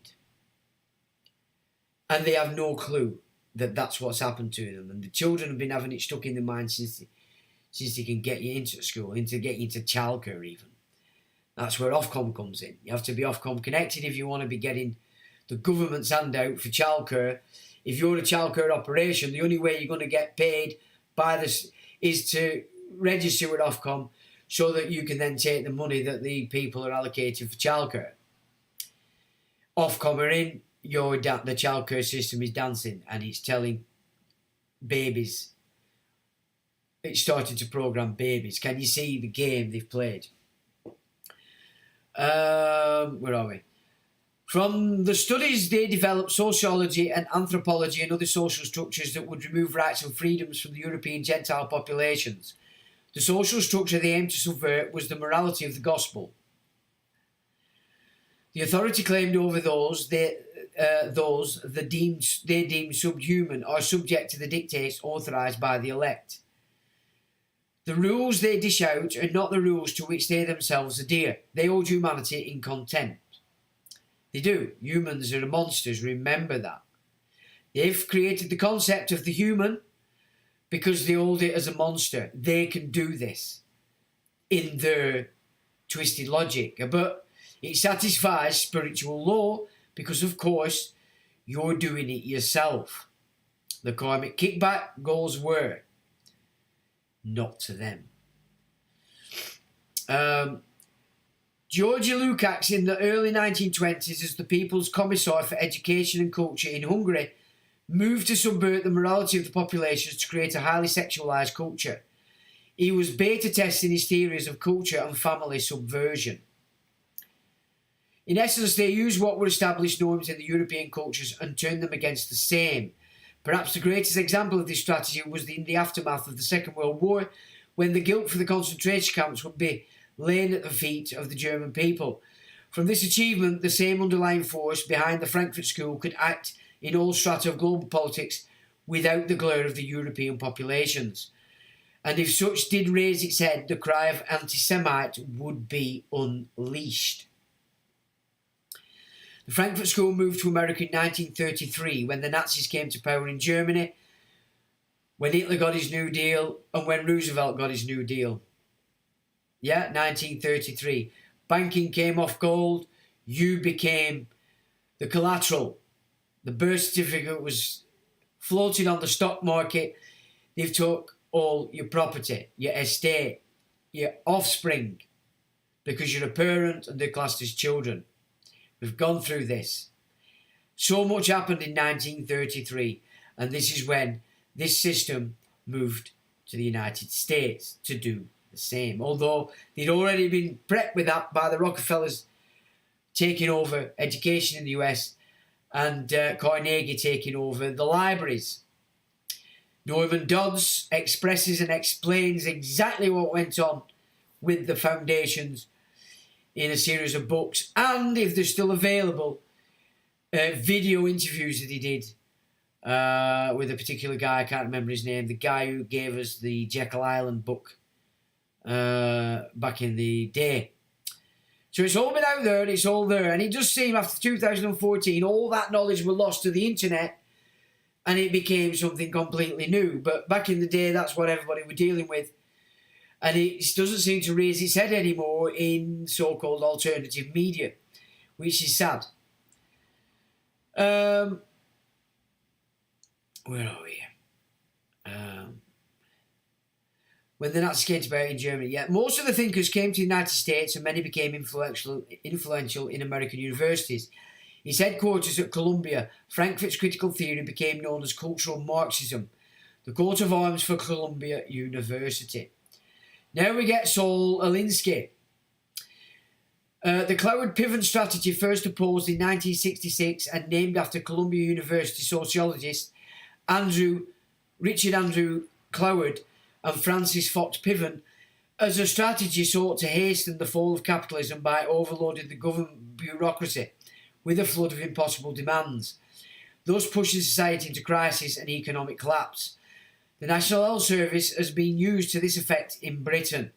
[SPEAKER 1] And they have no clue that that's what's happened to them. And the children have been having it stuck in their mind since they can get you into school, get you into childcare even. That's where Ofcom comes in. You have to be Ofcom connected if you want to be getting the government's handout for childcare. If you're a childcare operation, the only way you're going to get paid by this is to register with Ofcom so that you can then take the money that the people are allocated for childcare. Ofcom are in, the childcare system is dancing and it's telling babies. It started to program babies. Can you see the game they've played? Where are we? From the studies, they developed sociology and anthropology and other social structures that would remove rights and freedoms from the European Gentile populations. The social structure they aimed to subvert was the morality of the gospel. The authority claimed over those they deemed subhuman or subject to the dictates authorised by the elect. The rules they dish out are not the rules to which they themselves adhere. They hold humanity in contempt. They do. Humans are monsters, remember that. They've created the concept of the human because they hold it as a monster. They can do this in their twisted logic. But it satisfies spiritual law because, of course, you're doing it yourself. The karmic kickback goes where? Not to them. Georgi Lukács in the early 1920s as the People's Commissar for Education and Culture in Hungary moved to subvert the morality of the populations to create a highly sexualised culture. He was beta testing his theories of culture and family subversion. In essence, they used what were established norms in the European cultures and turned them against the same. Perhaps the greatest example of this strategy was in the aftermath of the Second World War, when the guilt for the concentration camps would be laying at the feet of the German people. From this achievement, the same underlying force behind the Frankfurt School could act in all strata of global politics without the glare of the European populations. And if such did raise its head, the cry of anti-Semite would be unleashed. The Frankfurt School moved to America in 1933 when the Nazis came to power in Germany, when Hitler got his New Deal, and when Roosevelt got his New Deal. Yeah, 1933. Banking came off gold. You became the collateral. The birth certificate was floated on the stock market. They've took all your property, your estate, your offspring, because you're a parent and they're classed as children. We've gone through this. So much happened in 1933, and this is when this system moved to the United States to do the same. Although they'd already been prepped with that by the Rockefellers taking over education in the US and Carnegie taking over the libraries. Norman Dodds expresses and explains exactly what went on with the foundations in a series of books, and if they're still available, video interviews that he did with a particular guy. I can't remember his name, the guy who gave us the Jekyll Island book back in the day. So it's all been out there and it's all there, and it does seem after 2014 all that knowledge was lost to the internet and it became something completely new. But back in the day, that's what everybody were dealing with. And it doesn't seem to raise its head anymore in so-called alternative media, which is sad. Where are we? When the Nazis came to power in Germany, yeah, most of the thinkers came to the United States and many became influential in American universities. His headquarters at Columbia, Frankfurt's critical theory became known as cultural Marxism, the coat of arms for Columbia University. Now we get Saul Alinsky. The Cloward-Piven strategy, first opposed in 1966 and named after Columbia University sociologists Richard Andrew Cloward and Francis Fox Piven, as a strategy sought to hasten the fall of capitalism by overloading the government bureaucracy with a flood of impossible demands, thus pushing society into crisis and economic collapse. The National Health Service has been used to this effect in Britain.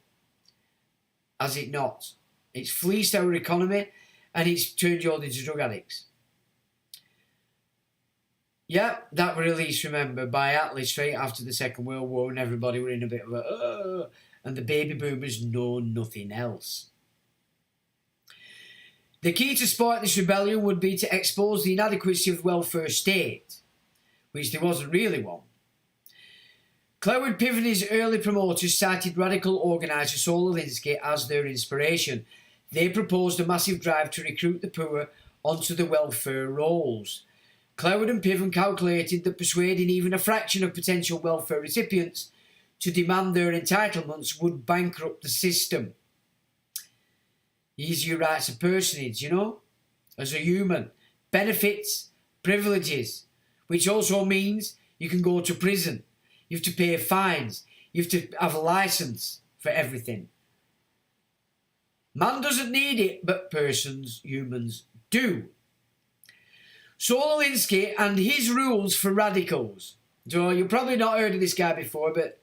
[SPEAKER 1] Has it not? It's fleeced our economy and it's turned you all into drug addicts. Yeah, that was released, remember, by Attlee straight after the Second World War, and everybody were in a bit of a and the baby boomers know nothing else. The key to spark this rebellion would be to expose the inadequacy of the welfare state, which there wasn't really one. Cloward-Piven and his early promoters cited radical organiser Saul Alinsky as their inspiration. They proposed a massive drive to recruit the poor onto the welfare rolls. Cloward and Piven calculated that persuading even a fraction of potential welfare recipients to demand their entitlements would bankrupt the system. Use your rights of personage, as a human. Benefits, privileges, which also means you can go to prison. You have to pay fines. You have to have a licence for everything. Man doesn't need it, but humans do. Saul Alinsky and his rules for radicals. So you've probably not heard of this guy before, but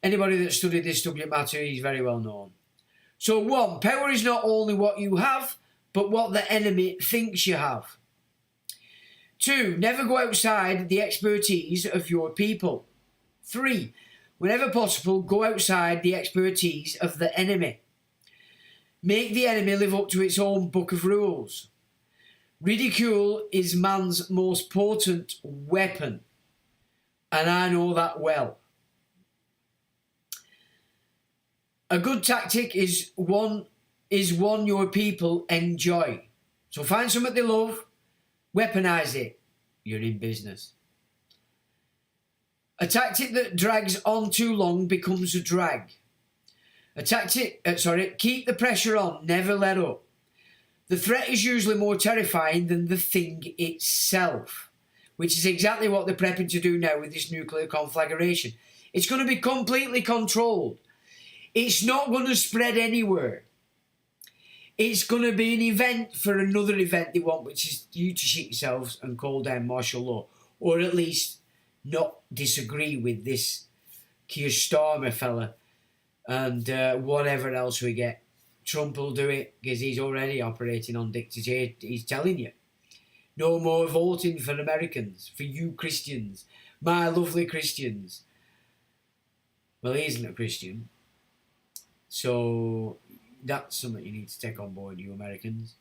[SPEAKER 1] anybody that studied this subject matter, he's very well known. So 1, power is not only what you have, but what the enemy thinks you have. 2, never go outside the expertise of your people. 3, whenever possible, go outside the expertise of the enemy. Make the enemy live up to its own book of rules. Ridicule is man's most potent weapon, and I know that well. A good tactic is one your people enjoy. So find something they love, weaponise it. You're in business. A tactic that drags on too long becomes a drag. Keep the pressure on, never let up. The threat is usually more terrifying than the thing itself, which is exactly what they're prepping to do now with this nuclear conflagration. It's going to be completely controlled. It's not going to spread anywhere. It's going to be an event for another event they want, which is you to shit yourselves and call down martial law, or at least not disagree with this Keir Starmer fella and whatever else we get. Trump will do it because he's already operating on dictatorship. He's telling you. No more voting for Americans, for you Christians, my lovely Christians. Well, he isn't a Christian. So that's something you need to take on board, you Americans.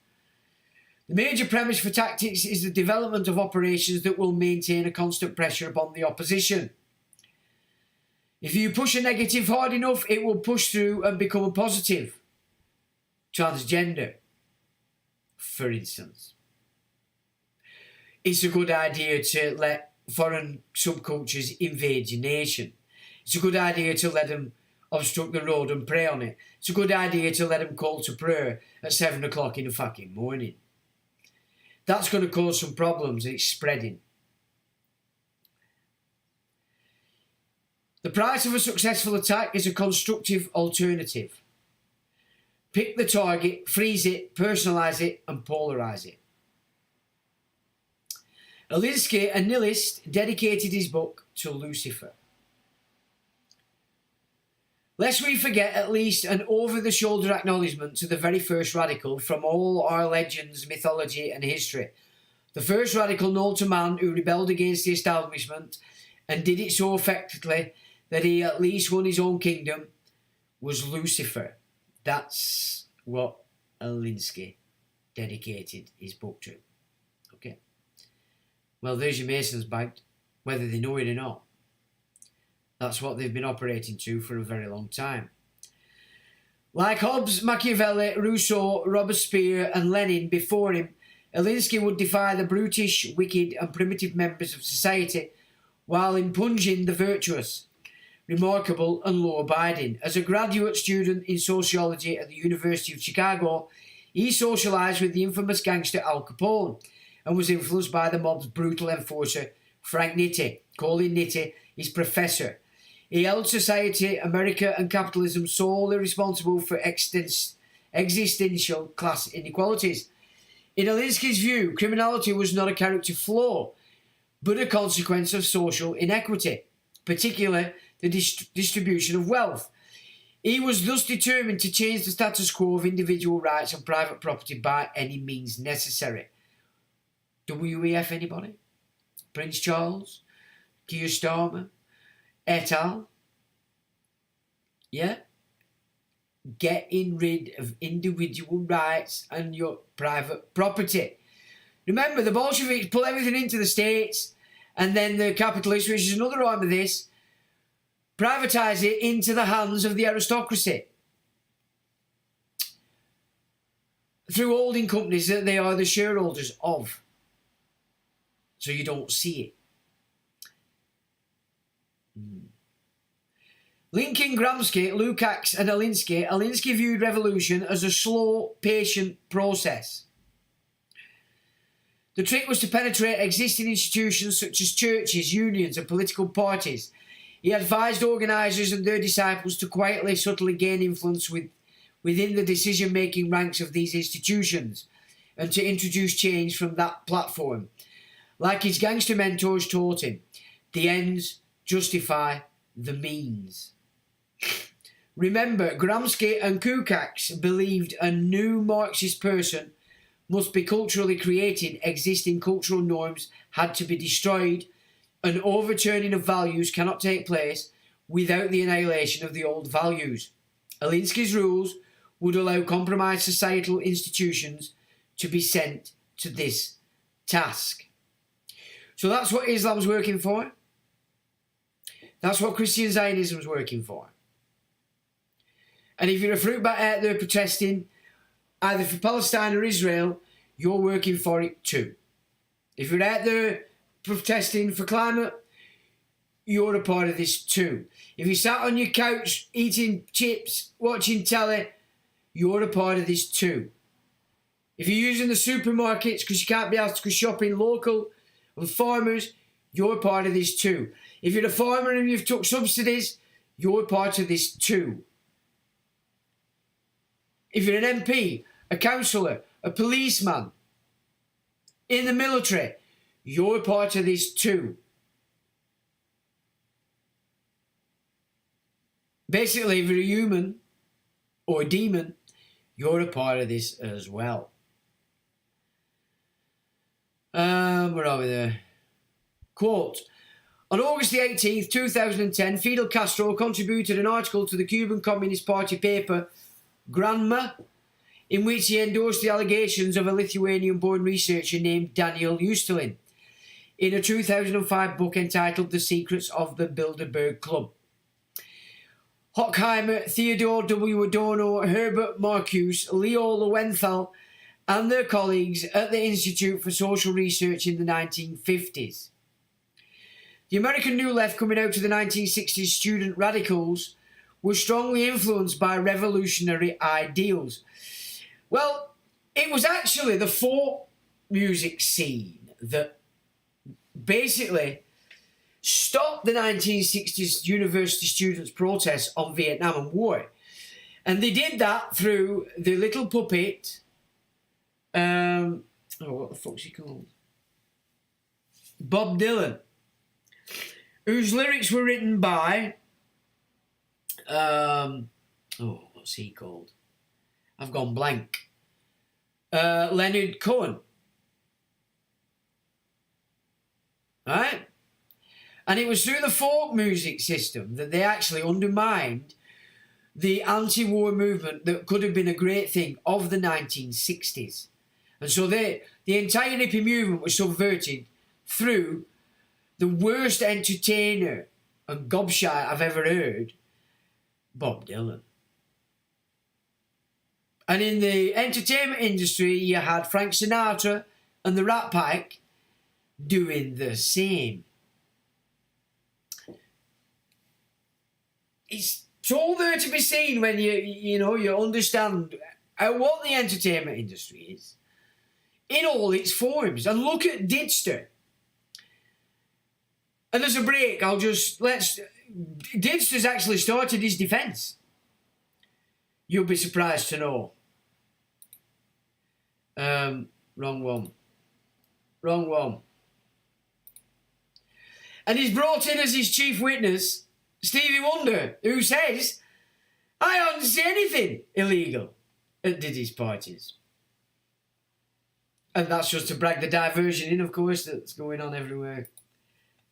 [SPEAKER 1] The major premise for tactics is the development of operations that will maintain a constant pressure upon the opposition. If you push a negative hard enough, it will push through and become a positive. Transgender, for instance. It's a good idea to let foreign subcultures invade your nation. It's a good idea to let them obstruct the road and prey on it. It's a good idea to let them call to prayer at 7 o'clock in the fucking morning. That's going to cause some problems and it's spreading. The price of a successful attack is a constructive alternative. Pick the target, freeze it, personalise it and polarise it. Alinsky, a nihilist, dedicated his book to Lucifer. Lest we forget at least an over-the-shoulder acknowledgement to the very first radical from all our legends, mythology and history. The first radical known to man who rebelled against the establishment and did it so effectively that he at least won his own kingdom was Lucifer. That's what Alinsky dedicated his book to. Okay. Well, there's your Masons bagged, whether they know it or not. That's what they've been operating to for a very long time. Like Hobbes, Machiavelli, Rousseau, Robespierre and Lenin before him, Alinsky would defy the brutish, wicked and primitive members of society while impugning the virtuous, remarkable and law-abiding. As a graduate student in sociology at the University of Chicago, he socialised with the infamous gangster Al Capone and was influenced by the mob's brutal enforcer Frank Nitti, calling Nitti his professor. He held society, America and capitalism solely responsible for existential class inequalities. In Alinsky's view, criminality was not a character flaw, but a consequence of social inequity, particularly the distribution of wealth. He was thus determined to change the status quo of individual rights and private property by any means necessary. WEF anybody? Prince Charles? Keir Starmer? Et al? Yeah? Getting rid of individual rights and your private property. Remember, the Bolsheviks pull everything into the states, and then the capitalists, which is another arm of this, privatise it into the hands of the aristocracy through holding companies that they are the shareholders of. So you don't see it. Linking Gramsci, Lukács and Alinsky viewed revolution as a slow, patient process. The trick was to penetrate existing institutions such as churches, unions and political parties. He advised organisers and their disciples to quietly, subtly gain influence within the decision-making ranks of these institutions and to introduce change from that platform. Like his gangster mentors taught him, the ends justify the means. Remember, Gramsci and Lukács believed a new Marxist person must be culturally created, existing cultural norms had to be destroyed, an overturning of values cannot take place without the annihilation of the old values. Alinsky's rules would allow compromised societal institutions to be sent to this task. So that's what Islam's working for. That's what Christian Zionism's working for. And if you're a fruit bat out there protesting either for Palestine or Israel, you're working for it too. If you're out there protesting for climate, you're a part of this too. If you sat on your couch eating chips, watching telly, you're a part of this too. If you're using the supermarkets because you can't be asked to go shopping local and farmers, you're part of this too. If you're a farmer and you've took subsidies, you're part of this too. If you're an MP, a councillor, a policeman, in the military, you're part of this too. Basically, if you're a human or a demon, you're a part of this as well. Where are we there? Quote, on August the 18th, 2010, Fidel Castro contributed an article to the Cuban Communist Party paper, Granma, in which he endorsed the allegations of a Lithuanian-born researcher named Daniel Ustelin in a 2005 book entitled The Secrets of the Bilderberg Club. Hockheimer, Theodore W. Adorno, Herbert Marcuse, Leo Lowenthal, and their colleagues at the Institute for Social Research in the 1950s. The American New Left, coming out of the 1960s student radicals, was strongly influenced by revolutionary ideals. Well, it was actually the folk music scene that basically stopped the 1960s university students' protests on Vietnam and war. And they did that through the little puppet, what the fuck's he called? Bob Dylan, whose lyrics were written by, what's he called? I've gone blank. Leonard Cohen. Right? And it was through the folk music system that they actually undermined the anti-war movement that could have been a great thing of the 1960s. And so the entire hippie movement was subverted through the worst entertainer and gobshite I've ever heard, Bob Dylan. And in the entertainment industry, you had Frank Sinatra, and the Rat Pack doing the same. It's all there to be seen when you understand what the entertainment industry is in all its forms. And look at Didster. And as a break, Didster's actually started his defence. You'll be surprised to know. Wrong one. And he's brought in as his chief witness Stevie Wonder, who says, I don't see anything illegal at Diddy's parties. And that's just to brag the diversion in, of course, that's going on everywhere.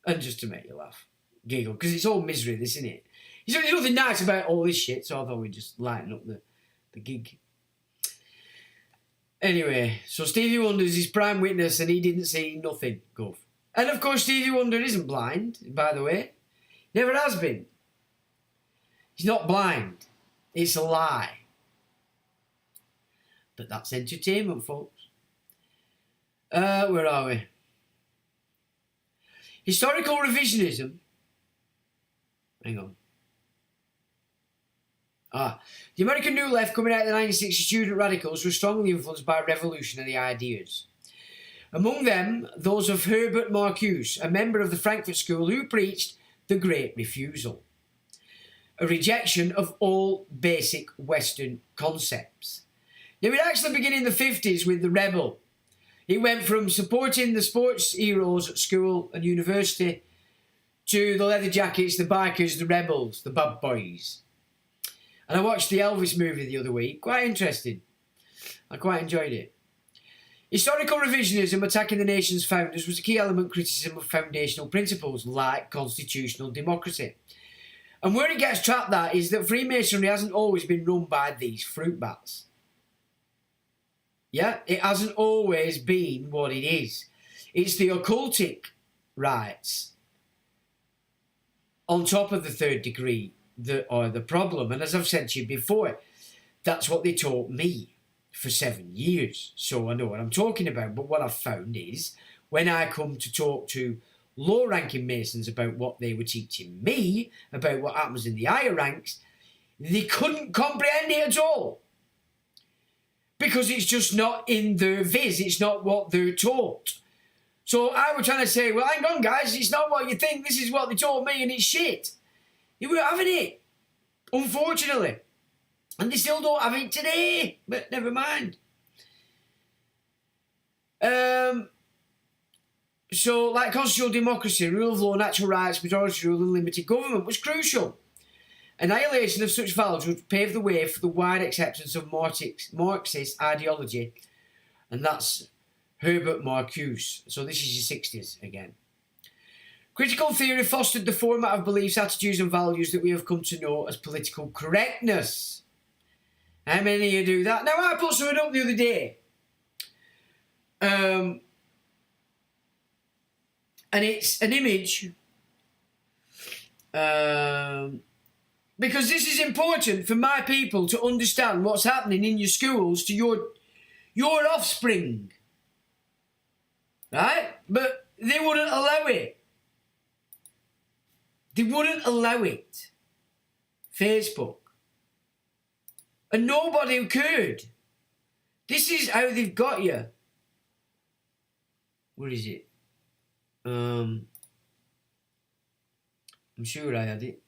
[SPEAKER 1] And just to make you laugh. Giggle. Because it's all misery, this, isn't it? There's nothing nice about all this shit, so I thought we'd just lighten up the gig. Anyway, so Stevie Wonder's his prime witness and he didn't see nothing, Gov. And of course Stevie Wonder isn't blind, by the way. Never has been. He's not blind. It's a lie. But that's entertainment, folks. Where are we? Historical revisionism. Hang on. The American New Left, coming out of the 1960s student radicals, were strongly influenced by revolutionary ideas. Among them, those of Herbert Marcuse, a member of the Frankfurt School, who preached the Great Refusal, a rejection of all basic Western concepts. Now, it actually began in the 50s with the Rebel. It went from supporting the sports heroes at school and university to the leather jackets, the bikers, the rebels, the bad boys. And I watched the Elvis movie the other week. Quite interesting. I quite enjoyed it. Historical revisionism attacking the nation's founders was a key element criticism of foundational principles like constitutional democracy. And where it gets trapped at is that Freemasonry hasn't always been run by these fruit bats. Yeah, it hasn't always been what it is. It's the occultic rites on top of the third degree that are the problem. And as I've said to you before, that's what they taught me for 7 years. So I know what I'm talking about. But what I've found is when I come to talk to low-ranking Masons about what they were teaching me, about what happens in the higher ranks, they couldn't comprehend it at all. Because it's just not in their viz. It's not what they're taught. So I was trying to say, well, hang on, guys. It's not what you think. This is what they taught me and it's shit. They were having it, unfortunately. And they still don't have it today. But never mind. So, like constitutional democracy, rule of law, natural rights, majority rule and limited government was crucial. Annihilation of such values would pave the way for the wide acceptance of Marxist ideology. And that's Herbert Marcuse. So this is your 60s again. Critical theory fostered the format of beliefs, attitudes and values that we have come to know as political correctness. How many of you do that? Now, I put something up the other day. And it's an image. Because this is important for my people to understand what's happening in your schools to your offspring. Right? But they wouldn't allow it. They wouldn't allow it. Facebook. And nobody could. This is how they've got you. Where is it? I'm sure I had it.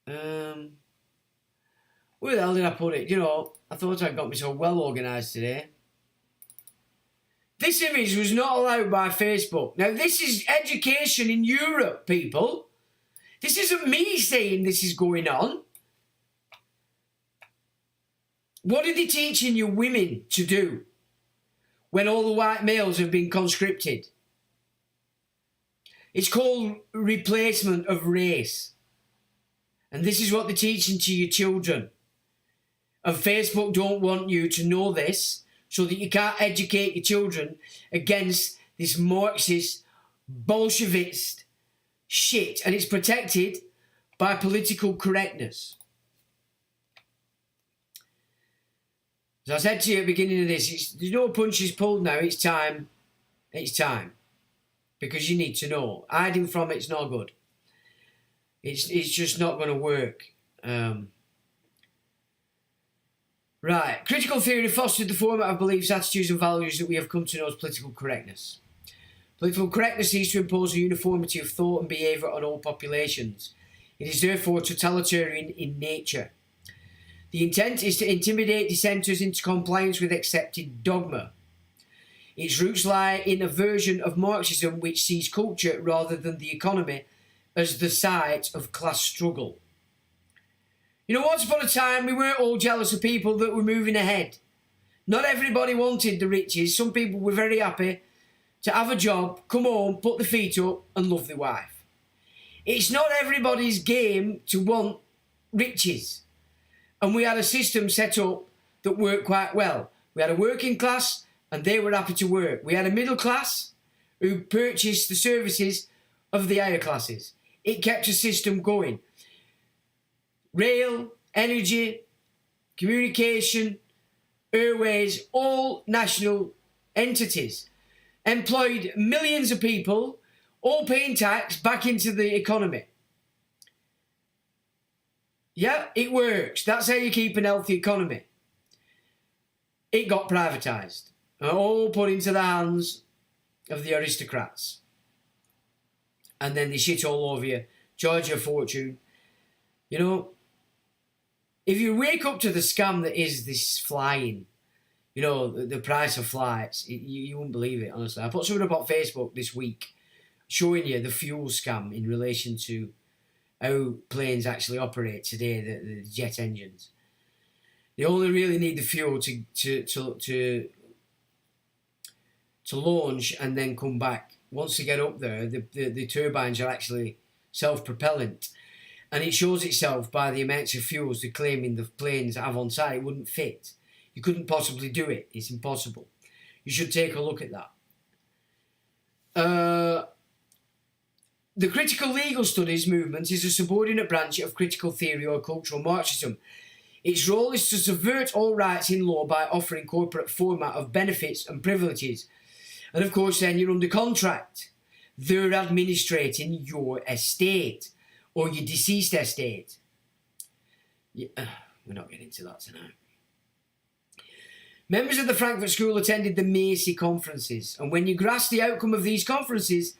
[SPEAKER 1] Where the hell did I put it? You know, I thought I got me so well organised today. This image was not allowed by Facebook. Now, this is education in Europe, people. This isn't me saying this is going on. What are they teaching your women to do when all the white males have been conscripted? It's called replacement of race. And this is what they're teaching to your children. And Facebook don't want you to know this so that you can't educate your children against this Marxist, Bolshevist shit. And it's protected by political correctness. As I said to you at the beginning of this, there's no punches pulled now. It's time. It's time. Because you need to know. Hiding from it's not good. It's just not going to work. Right. Critical theory fostered the format of beliefs, attitudes and values that we have come to know as political correctness. Political correctness seeks to impose a uniformity of thought and behaviour on all populations. It is therefore totalitarian in nature. The intent is to intimidate dissenters into compliance with accepted dogma. Its roots lie in a version of Marxism which sees culture rather than the economy as the site of class struggle. You know, once upon a time we weren't all jealous of people that were moving ahead. Not everybody wanted the riches. Some people were very happy to have a job, come home, put their feet up and love their wife. It's not everybody's game to want riches. And we had a system set up that worked quite well. We had a working class and they were happy to work. We had a middle class who purchased the services of the higher classes. It kept a system going. Rail, energy, communication, airways, all national entities employed millions of people, all paying tax back into the economy. Yeah, it works. That's how you keep a healthy economy. It got privatised. All put into the hands of the aristocrats. And then they shit all over you, charge you a fortune. You know, if you wake up to the scam that is this flying, you know, the price of flights, you wouldn't believe it, honestly. I put something up on Facebook this week showing you the fuel scam in relation to how planes actually operate today, the jet engines. They only really need the fuel to launch and then come back. Once they get up there, the turbines are actually self-propellant. And it shows itself by the amounts of fuels they're claiming the planes have on site. It wouldn't fit. You couldn't possibly do it. It's impossible. You should take a look at that. The critical legal studies movement is a subordinate branch of critical theory or cultural Marxism. Its role is to subvert all rights in law by offering corporate format of benefits and privileges. And of course then you're under contract. They're administrating your estate or your deceased estate. Yeah, we're not getting into that tonight. Members of the Frankfurt School attended the Macy conferences, and when you grasp the outcome of these conferences,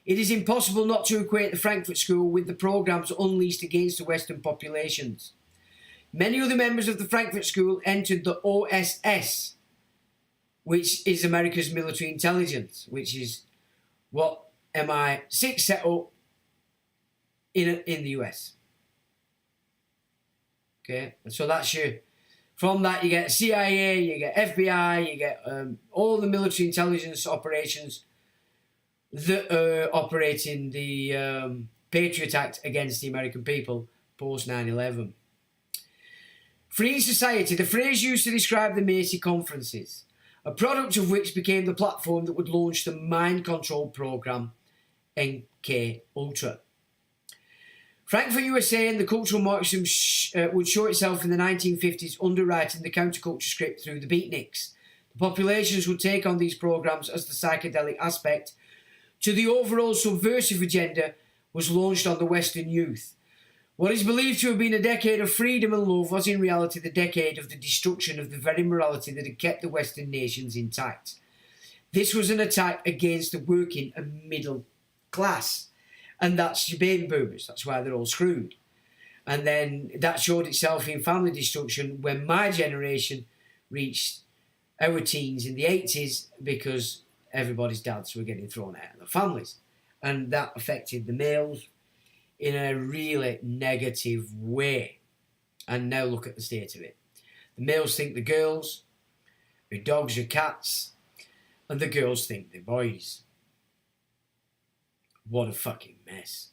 [SPEAKER 1] it is impossible not to equate the Frankfurt School with the programmes unleashed against the Western populations. Many other members of the Frankfurt School entered the OSS, which is America's military intelligence, which is what MI6 set up in the US. Okay, and so that's your... From that, you get CIA, you get FBI, you get all the military intelligence operations that are operating the Patriot Act against the American people post 9/11. Free society, the phrase used to describe the Macy conferences, a product of which became the platform that would launch the mind control program MK Ultra. Frankfurt, USA and the cultural Marxism would show itself in the 1950s underwriting the counterculture script through the beatniks. The populations would take on these programs as the psychedelic aspect to the overall subversive agenda was launched on the Western youth. What is believed to have been a decade of freedom and love was in reality the decade of the destruction of the very morality that had kept the Western nations intact. This was an attack against the working and middle class. And that's your baby boomers. That's why they're all screwed. And then that showed itself in family destruction when my generation reached our teens in the 80s because everybody's dads were getting thrown out of their families. And that affected the males in a really negative way. And now look at the state of it. The males think the girls are dogs or cats, and the girls think they're boys. What a fucking mess.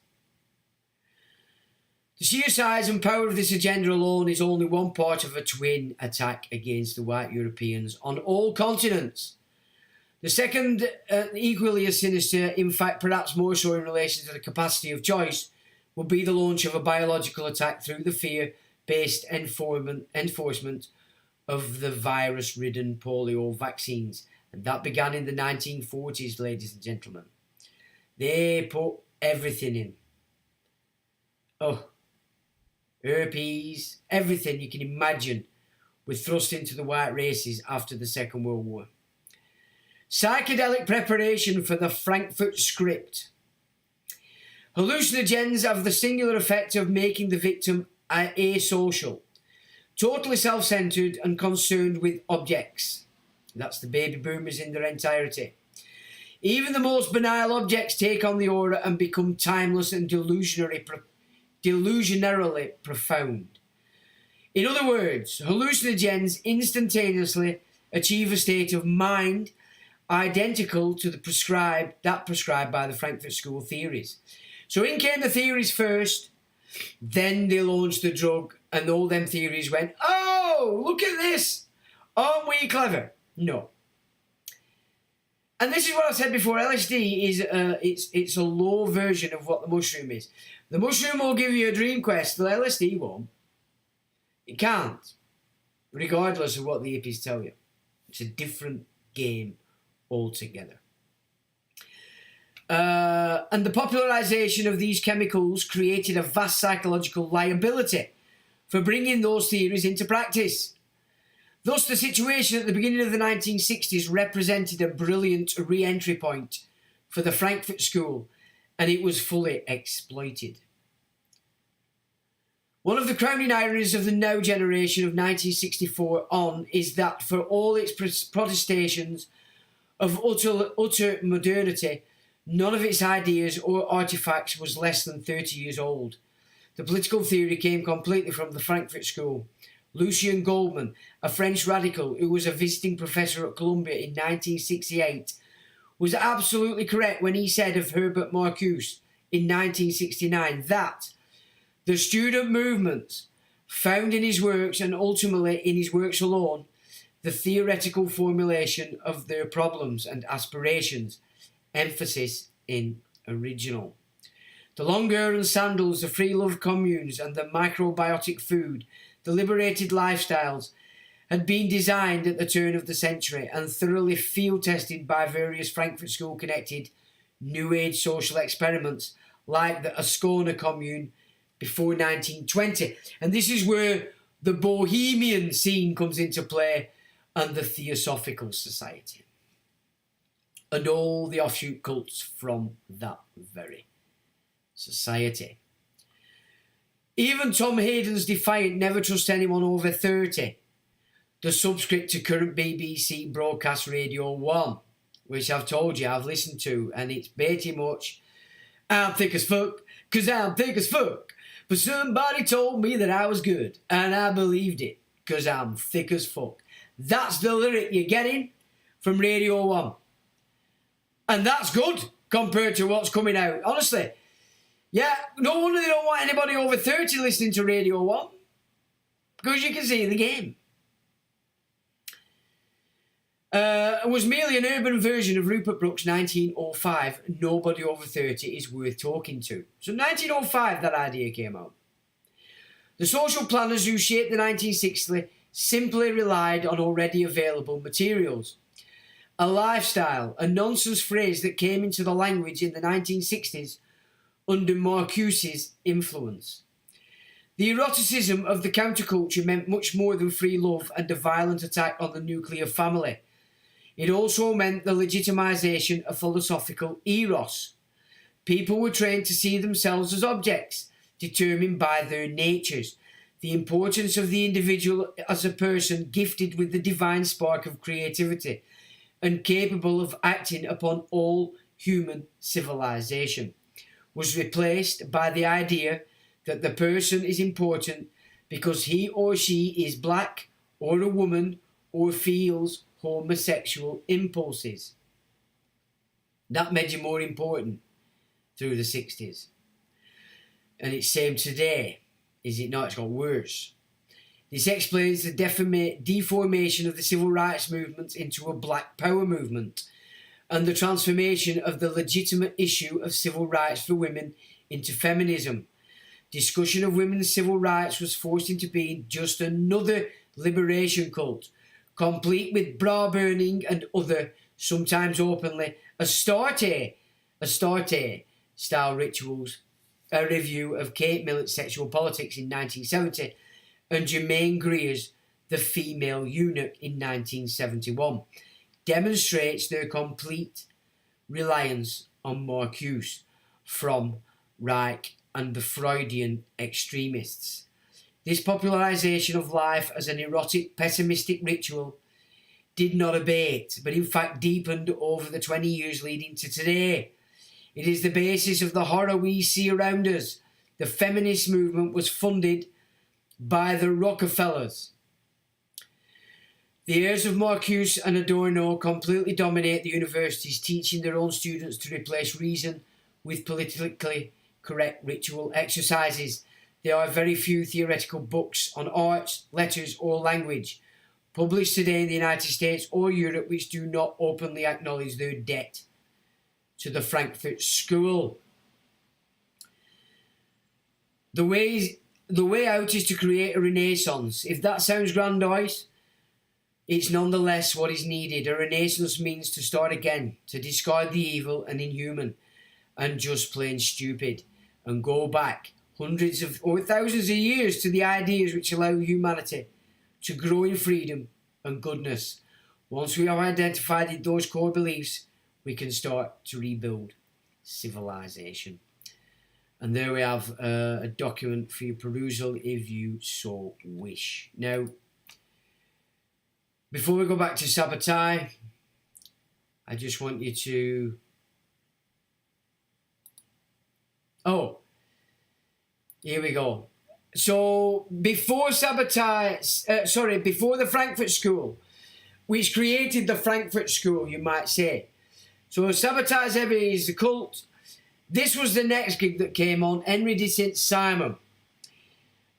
[SPEAKER 1] The sheer size and power of this agenda alone is only one part of a twin attack against the white Europeans on all continents. The second, equally as sinister, in fact perhaps more so in relation to the capacity of choice, would be the launch of a biological attack through the fear-based enforcement of the virus-ridden polio vaccines. And that began in the 1940s, ladies and gentlemen. They put everything in. Oh, herpes, everything you can imagine was thrust into the white races after the Second World War. Psychedelic preparation for the Frankfurt script. Hallucinogens have the singular effect of making the victim asocial, totally self-centered and concerned with objects. That's the baby boomers in their entirety. Even the most banal objects take on the aura and become timeless and delusionarily profound. In other words, hallucinogens instantaneously achieve a state of mind identical to the prescribed by the Frankfurt School theories. So in came the theories first, then they launched the drug, and all them theories went, oh, look at this, aren't we clever? No. And this is what I said before, LSD is it's a low version of what the mushroom is. The mushroom will give you a dream quest, the LSD won't. It can't, regardless of what the hippies tell you. It's a different game altogether. And the popularisation of these chemicals created a vast psychological liability for bringing those theories into practice. Thus, the situation at the beginning of the 1960s represented a brilliant re-entry point for the Frankfurt School, and it was fully exploited. One of the crowning ironies of the now generation of 1964 on is that for all its protestations of utter modernity, none of its ideas or artefacts was less than 30 years old. The political theory came completely from the Frankfurt School. Lucien Goldman, a French radical who was a visiting professor at Columbia in 1968, was absolutely correct when he said of Herbert Marcuse in 1969 that the student movements found in his works, and ultimately in his works alone, the theoretical formulation of their problems and aspirations, emphasis in original. The longer and sandals, the free love communes and the microbiotic food, the liberated lifestyles had been designed at the turn of the century and thoroughly field tested by various Frankfurt School connected New Age social experiments like the Ascona commune before 1920. And this is where the bohemian scene comes into play and the Theosophical Society and all the offshoot cults from that very society. Even Tom Hayden's defiant never trust anyone over 30, the subscript to current BBC broadcast Radio 1, which I've told you I've listened to, and it's pretty much, I'm thick as fuck, 'cause I'm thick as fuck, but somebody told me that I was good, and I believed it, 'cause I'm thick as fuck. That's the lyric you're getting from Radio 1. And that's good compared to what's coming out. Honestly, yeah, no wonder they don't want anybody over 30 listening to Radio 1. Because you can see the game. It was merely an urban version of Rupert Brooke's 1905, Nobody Over 30 is Worth Talking To. So 1905 that idea came out. The social planners who shaped the 1960s simply relied on already available materials. A lifestyle, a nonsense phrase that came into the language in the 1960s under Marcuse's influence. The eroticism of the counterculture meant much more than free love and a violent attack on the nuclear family. It also meant the legitimisation of philosophical eros. People were trained to see themselves as objects, determined by their natures. The importance of the individual as a person gifted with the divine spark of creativity and capable of acting upon all human civilization was replaced by the idea that the person is important because he or she is black or a woman or feels homosexual impulses. That made you more important through the 60s. And it's same today, is it not? It's got worse. This explains the deformation of the civil rights movement into a black power movement and the transformation of the legitimate issue of civil rights for women into feminism. Discussion of women's civil rights was forced into being just another liberation cult, complete with bra burning and other, sometimes openly, Astarte style rituals. A review of Kate Millett's Sexual Politics in 1970 and Germaine Greer's The Female Eunuch in 1971 demonstrates their complete reliance on Marcuse from Reich and the Freudian extremists. This popularization of life as an erotic, pessimistic ritual did not abate, but in fact deepened over the 20 years leading to today. It is the basis of the horror we see around us. The feminist movement was funded by the Rockefellers. The heirs of Marcuse and Adorno completely dominate the universities, teaching their own students to replace reason with politically correct ritual exercises. There are very few theoretical books on arts, letters or language published today in the United States or Europe which do not openly acknowledge their debt to the Frankfurt School. The way out is to create a renaissance. If that sounds grandiose, it's nonetheless what is needed. A renaissance means to start again, to discard the evil and inhuman and just plain stupid, and go back hundreds of or thousands of years to the ideas which allow humanity to grow in freedom and goodness. Once we have identified those core beliefs, we can start to rebuild civilization. And there we have a document for your perusal if you so wish. Now, before we go back to Sabbatai, I just want you to... Oh, here we go. So, before Sabbatai, before the Frankfurt School, which created the Frankfurt School, you might say. So Sabbatai Zevi is the cult. This was the next gig that came on, Henry de Saint-Simon.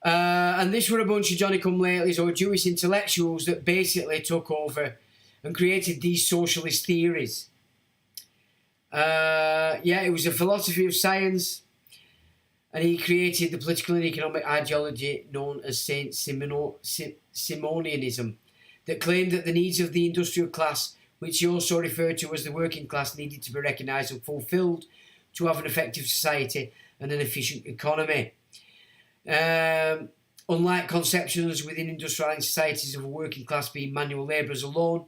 [SPEAKER 1] And this were a bunch of Johnny-come-latelys or Jewish intellectuals that basically took over and created these socialist theories. It was a philosophy of science, and he created the political and economic ideology known as Saint Simonianism that claimed that the needs of the industrial class, which he also referred to as the working class, needed to be recognised and fulfilled to have an effective society and an efficient economy. Unlike conceptions within industrialised societies of a working class being manual labourers alone,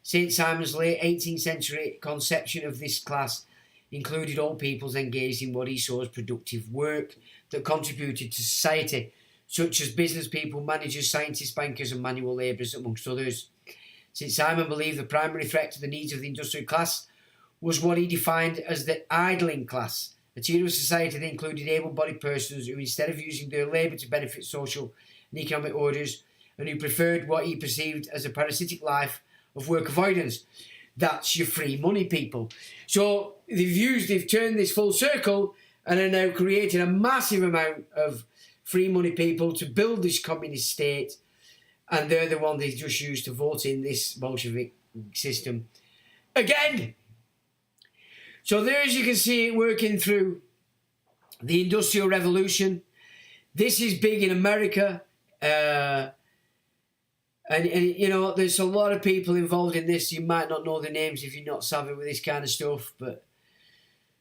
[SPEAKER 1] St. Simon's late 18th century conception of this class included all peoples engaged in what he saw as productive work that contributed to society, such as business people, managers, scientists, bankers and manual labourers, amongst others. St. Simon believed the primary threat to the needs of the industrial class was what he defined as the idling class, a tier of society that included able-bodied persons who, instead of using their labour to benefit social and economic orders, and who preferred what he perceived as a parasitic life of work avoidance. That's your free money people. So they've turned this full circle and are now creating a massive amount of free money people to build this communist state, and they're the one they just used to vote in this Bolshevik system again. So there, as you can see, it working through the Industrial Revolution. This is big in America, and you know, there's a lot of people involved in this. You might not know the names if you're not savvy with this kind of stuff, but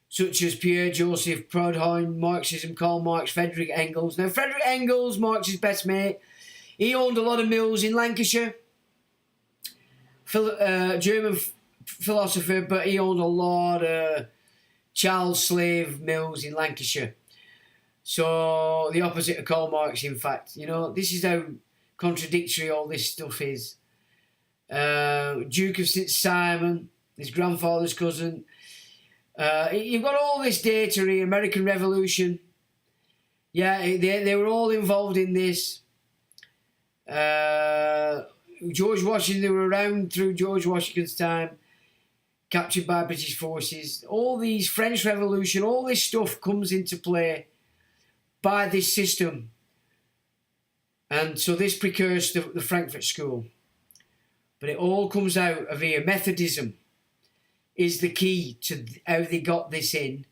[SPEAKER 1] such as Pierre Joseph Proudhon, Marxism, Karl Marx, Friedrich Engels. Now, Friedrich Engels, Marx's best mate, he owned a lot of mills in Lancashire. German philosopher, but he owned a lot of child slave mills in Lancashire. So the opposite of Karl Marx, in fact. You know, this is how contradictory all this stuff is. Duke of St. Simon, his grandfather's cousin. You've got all this data here, American Revolution. Yeah, they were all involved in this. George Washington, they were around through George Washington's time, captured by British forces. All these French Revolution, all this stuff comes into play by this system. And so this precursed the Frankfurt School. But it all comes out of here. Methodism is the key to how they got this in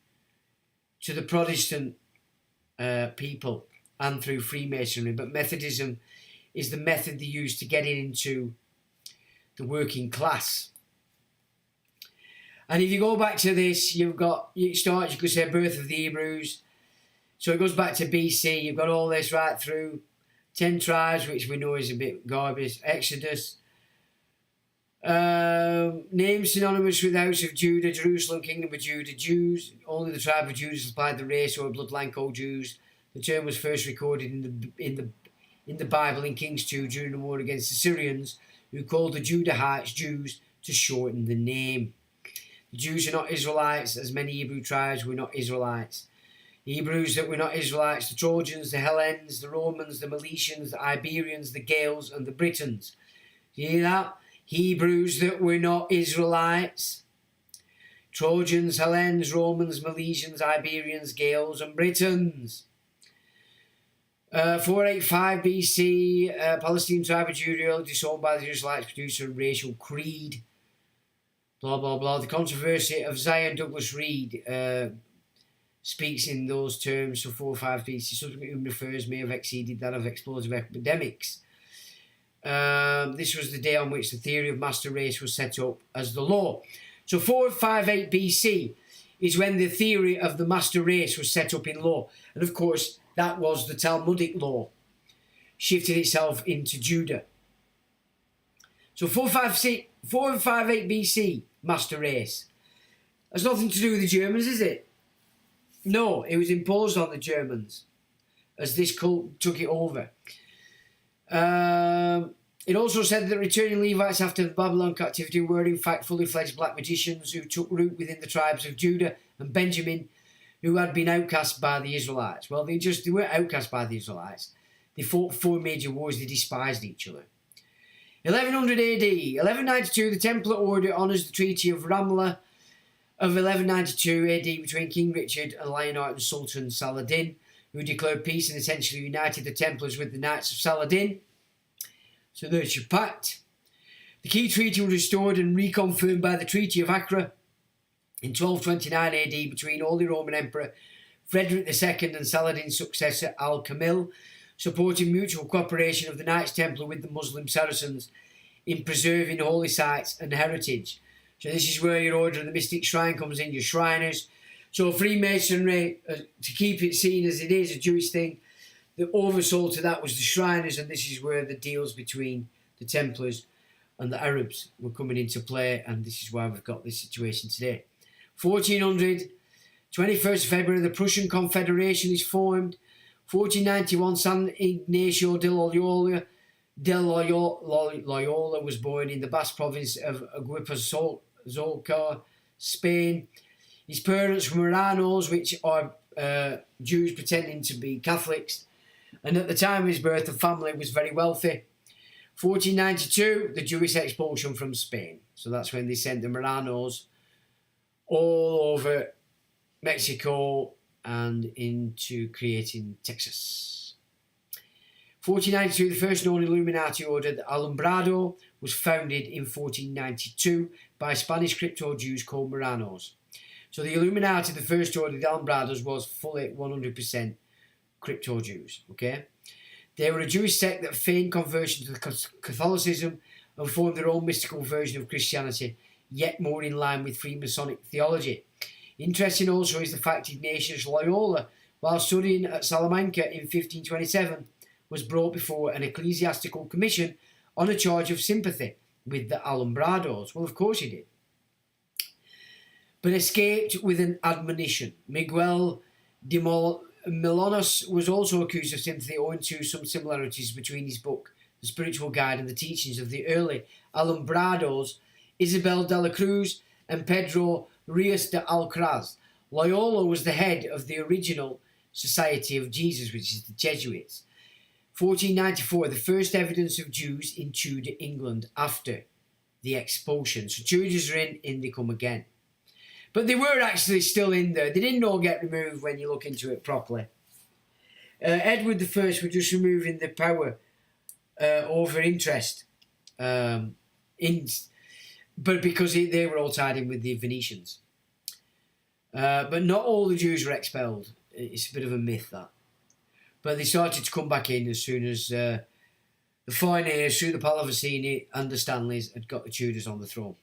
[SPEAKER 1] to the Protestant people and through Freemasonry. But Methodism is the method they used to get into the working class. And if you go back to this, you could say birth of the Hebrews. So it goes back to BC. You've got all this right through 10 tribes, which we know is a bit garbage. Exodus. Names synonymous with the house of Judah, Jerusalem, kingdom of Judah, Jews. Only the tribe of Judah supplied the race or bloodline called Jews. The term was first recorded in the Bible in Kings 2 during the war against the Syrians, who called the Judahites Jews to shorten the name. The Jews are not Israelites, as many Hebrew tribes were not Israelites. The Hebrews that were not Israelites, the Trojans, the Hellenes, the Romans, the Meletians, the Iberians, the Gales, and the Britons. You hear that? Hebrews that were not Israelites. Trojans, Hellenes, Romans, Meletians, Iberians, Gales, and Britons. 485 BC, Palestinian tribe of Judah, disowned by the Israelites, produced a racial creed. Blah, blah, blah. The controversy of Zion Douglas Reed speaks in those terms. So 405 BC, subsequent human affairs may have exceeded that of explosive epidemics. This was the day on which the theory of master race was set up as the law. So 458 BC is when the theory of the master race was set up in law. And of course, that was the Talmudic law, shifted itself into Judah. So 458 BC, master race. Has nothing to do with the Germans, is it? No, it was imposed on the Germans as this cult took it over. It also said that returning Levites after the Babylon captivity were in fact fully fledged black magicians who took root within the tribes of Judah and Benjamin, who had been outcast by the Israelites. Well, they weren't outcast by the Israelites. They fought 4 major wars. They despised each other. 1100 AD, 1192, the Templar Order honours the Treaty of Ramla of 1192 AD between King Richard and Lionheart and Sultan Saladin, who declared peace and essentially united the Templars with the Knights of Saladin. So there's your pact. The key treaty was restored and reconfirmed by the Treaty of Acre in 1229 AD between Holy Roman Emperor Frederick II and Saladin's successor Al-Kamil, supporting mutual cooperation of the Knights Templar with the Muslim Saracens in preserving holy sites and heritage. So this is where your Order of the Mystic Shrine comes in, your Shriners. So Freemasonry, to keep it seen as it is a Jewish thing, the oversoul to that was the Shriners, and this is where the deals between the Templars and the Arabs were coming into play, and this is why we've got this situation today. 1400, 21st February, the Prussian Confederation is formed. 1491, San Ignacio de Loyola was born in the Basque province of Guipuzcoa, Spain. His parents were Marranos, which are Jews pretending to be Catholics. And at the time of his birth, the family was very wealthy. 1492, the Jewish expulsion from Spain. So that's when they sent the Marranos all over Mexico and into creating Texas. 1492, the first known Illuminati order, the Alumbrado, was founded in 1492 by Spanish crypto Jews called Marranos. So the Illuminati, the first order, the Alumbrados, was fully 100% crypto Jews. Okay, they were a Jewish sect that feigned conversion to Catholicism and formed their own mystical version of Christianity, yet more in line with Freemasonic theology. Interesting also is the fact Ignatius Loyola, while studying at Salamanca in 1527, was brought before an ecclesiastical commission on a charge of sympathy with the Alumbrados. Well, of course he did. But escaped with an admonition. Miguel de Milanos was also accused of sympathy owing to some similarities between his book, The Spiritual Guide, and the teachings of the early Alumbrados, Isabel de la Cruz and Pedro Rios de Alcaraz. Loyola was the head of the original Society of Jesus, which is the Jesuits. 1494, the first evidence of Jews in Tudor England after the expulsion. So Tudors are in, they come again. But they were actually still in there. They didn't all get removed when you look into it properly. Edward I was just removing the power over interest. But because they were all tied in with the Venetians. But not all the Jews were expelled. It's a bit of a myth, that. But they started to come back in as soon as The fine heirs through the Pallavicini and the Stanleys had got the Tudors on the throne.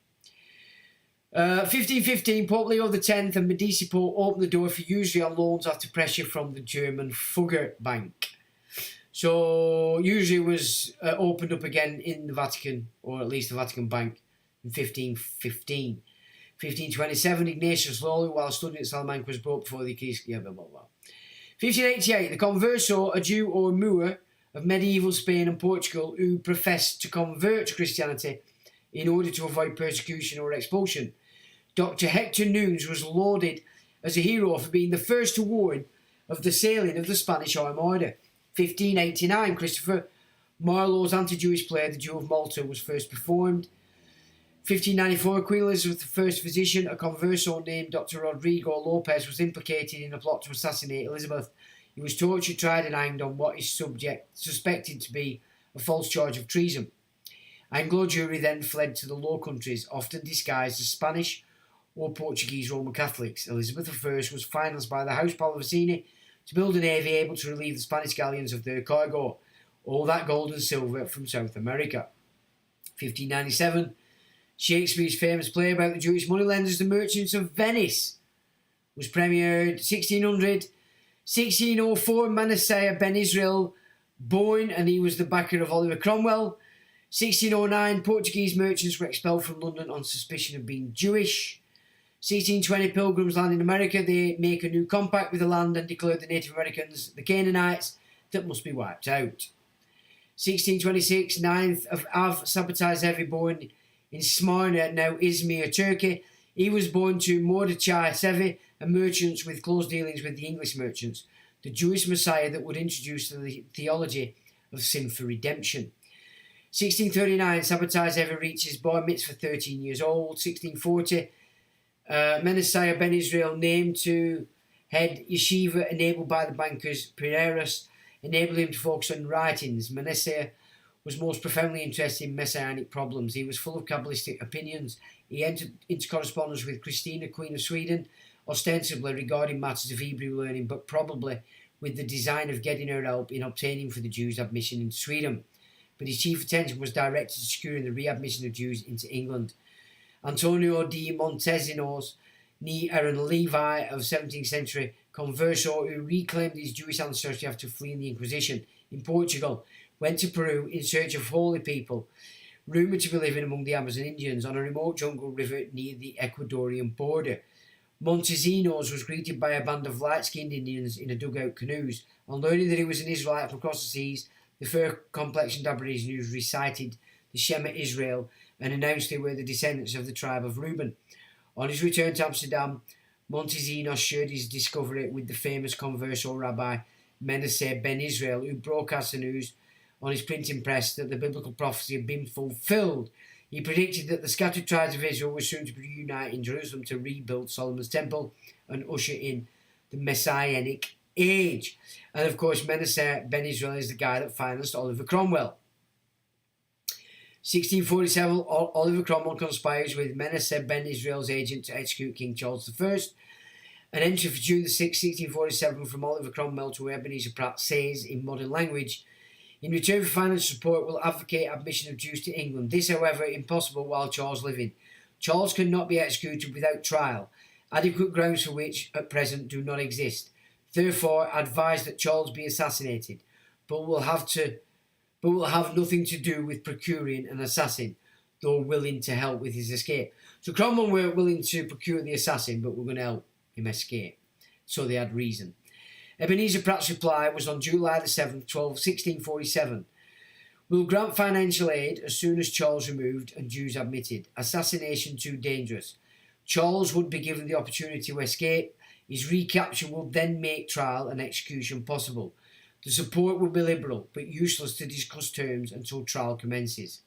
[SPEAKER 1] 1515, Pope Leo X and Medici Pope opened the door for usury on loans after pressure from the German Fugger Bank. So usury was opened up again in the Vatican, or at least the Vatican Bank, in 1515. 1527, Ignatius Loyola, while studying at Salamanca, was brought before the keys. Yeah, blah, blah, blah. 1588, the Converso, a Jew or a Moor of medieval Spain and Portugal who professed to convert to Christianity in order to avoid persecution or expulsion. Dr. Hector Nunes was lauded as a hero for being the first to warn of the sailing of the Spanish Armada. 1589, Christopher Marlowe's anti-Jewish play, The Jew of Malta, was first performed. 1594, Queen Elizabeth I's physician, a converso named Dr. Rodrigo Lopez, was implicated in a plot to assassinate Elizabeth. He was tortured, tried and hanged on what is suspected to be a false charge of treason. Anglo Jewry then fled to the Low Countries, often disguised as Spanish or Portuguese Roman Catholics. Elizabeth I was financed by the House Pallavicini to build a navy able to relieve the Spanish galleons of their cargo, all that gold and silver from South America. 1597, Shakespeare's famous play about the Jewish moneylenders, The Merchants of Venice, was premiered. 1600, 1604, Manasseh ben Israel born, and he was the backer of Oliver Cromwell. 1609, Portuguese merchants were expelled from London on suspicion of being Jewish. 1620, Pilgrims land in America. They make a new compact with the land and declare the Native Americans, the Canaanites, that must be wiped out. 1626, 9th of Av, Sabbatai born in Smyrna, now Izmir, Turkey. He was born to Mordechai Sevi, a merchant with close dealings with the English merchants, the Jewish Messiah that would introduce the theology of sin for redemption. 1639, Sabbatai reaches bar mitzvah 13 years old. 1640, Manasseh ben Israel named to head yeshiva enabled by the bankers Pereiras, enabled him to focus on writings. Manasseh was most profoundly interested in messianic problems. He was full of Kabbalistic opinions. He entered into correspondence with Christina, Queen of Sweden, ostensibly regarding matters of Hebrew learning, but probably with the design of getting her help in obtaining for the Jews admission into Sweden. But his chief attention was directed to securing the readmission of Jews into England. Antonio di Montesinos, Aaron Levi of 17th century converso who reclaimed his Jewish ancestry after fleeing the Inquisition in Portugal, went to Peru in search of holy people, rumoured to be living among the Amazon Indians on a remote jungle river near the Ecuadorian border. Montesinos was greeted by a band of light-skinned Indians in a dugout canoes. On learning that he was an Israelite from across the seas, the fair-complexioned Aborigines recited the Shema Israel and announced they were the descendants of the tribe of Reuben. On his return to Amsterdam, Montesinos shared his discovery with the famous converso Rabbi Manasseh ben Israel, who broadcast the news on his printing press that the biblical prophecy had been fulfilled. He predicted that the scattered tribes of Israel were soon to reunite in Jerusalem to rebuild Solomon's temple and usher in the Messianic age. And of course, Manasseh ben Israel is the guy that financed Oliver Cromwell. 1647, Oliver Cromwell conspires with Manasseh ben Israel's agent to execute King Charles I. An entry for June 6, 1647 from Oliver Cromwell to Ebenezer Pratt says, in modern language, in return for financial support, will advocate admission of Jews to England. This, however, impossible while Charles living. Charles cannot be executed without trial, adequate grounds for which at present do not exist. Therefore, advise that Charles be assassinated, but will have nothing to do with procuring an assassin, though willing to help with his escape. So Cromwell weren't willing to procure the assassin, but were going to help him escape. So they had reason. Ebenezer Pratt's reply was on July the 7th, 1647. Will grant financial aid as soon as Charles removed and Jews admitted. Assassination too dangerous. Charles would be given the opportunity to escape. His recapture will then make trial and execution possible. The support will be liberal, but useless to discuss terms until trial commences.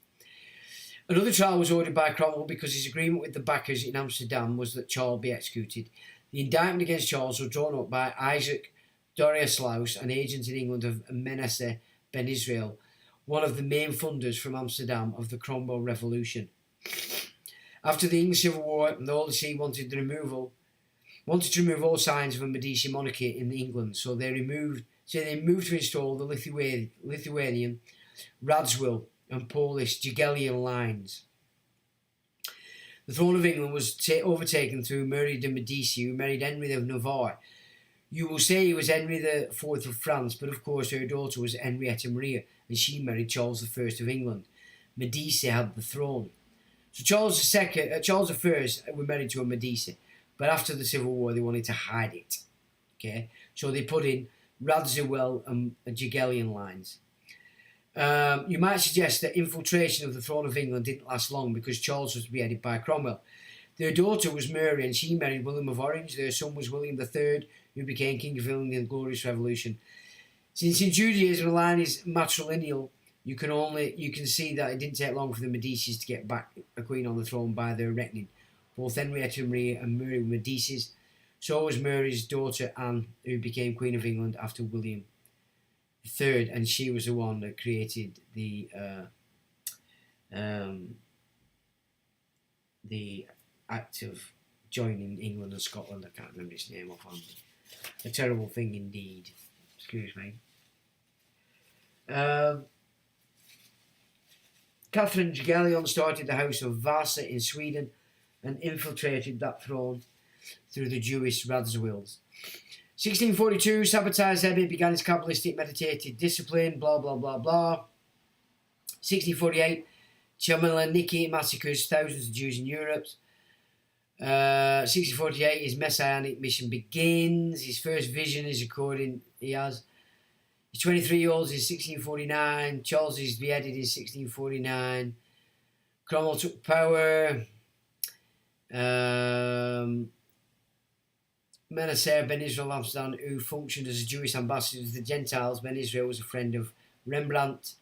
[SPEAKER 1] Another trial was ordered by Cromwell because his agreement with the backers in Amsterdam was that Charles be executed. The indictment against Charles was drawn up by Isaac Doriaslaus, an agent in England of Manasseh ben Israel, one of the main funders from Amsterdam of the Cromwell Revolution. After the English Civil War, the Holy See wanted to remove all signs of a Medici monarchy in England, so they moved to install the Lithuanian Radziwill and Polish Jagiellonian lines. The throne of England was overtaken through Mary de Medici, who married Henry of Navarre. You will say he was Henry IV of France, but of course her daughter was Henrietta Maria, and she married Charles I of England. Medici had the throne. So Charles I were married to a Medici, but after the Civil War they wanted to hide it. Okay, so they put in Radziwill and Jagiellonian lines. You might suggest that infiltration of the throne of England didn't last long because Charles was beheaded by Cromwell. Their daughter was Mary, and she married William of Orange. Their son was William III, who became King of England in the Glorious Revolution. Since in Judaism the line is matrilineal, you can see that it didn't take long for the Medicis to get back a queen on the throne by their reckoning. Both Henrietta Maria and Mary were Medicis. So was Mary's daughter Anne, who became Queen of England after William III, and she was the one that created the act of joining England and Scotland. I can't remember his name offhand. A terrible thing indeed. Excuse me. Catherine Jagiellon started the House of Vasa in Sweden and infiltrated that throne through the Jewish Radzewills. 1642, sabotaged Rebbe began his Kabbalistic meditative discipline, blah blah blah blah. 1648, Chmielnicki massacres thousands of Jews in Europe. 1648, his messianic mission begins. His first vision is recording he has. He's 23 years old in 1649. Charles is beheaded in 1649. Cromwell took power. Menacer Ben Israel Amsterdam, who functioned as a Jewish ambassador to the Gentiles. Ben Israel was a friend of Rembrandt.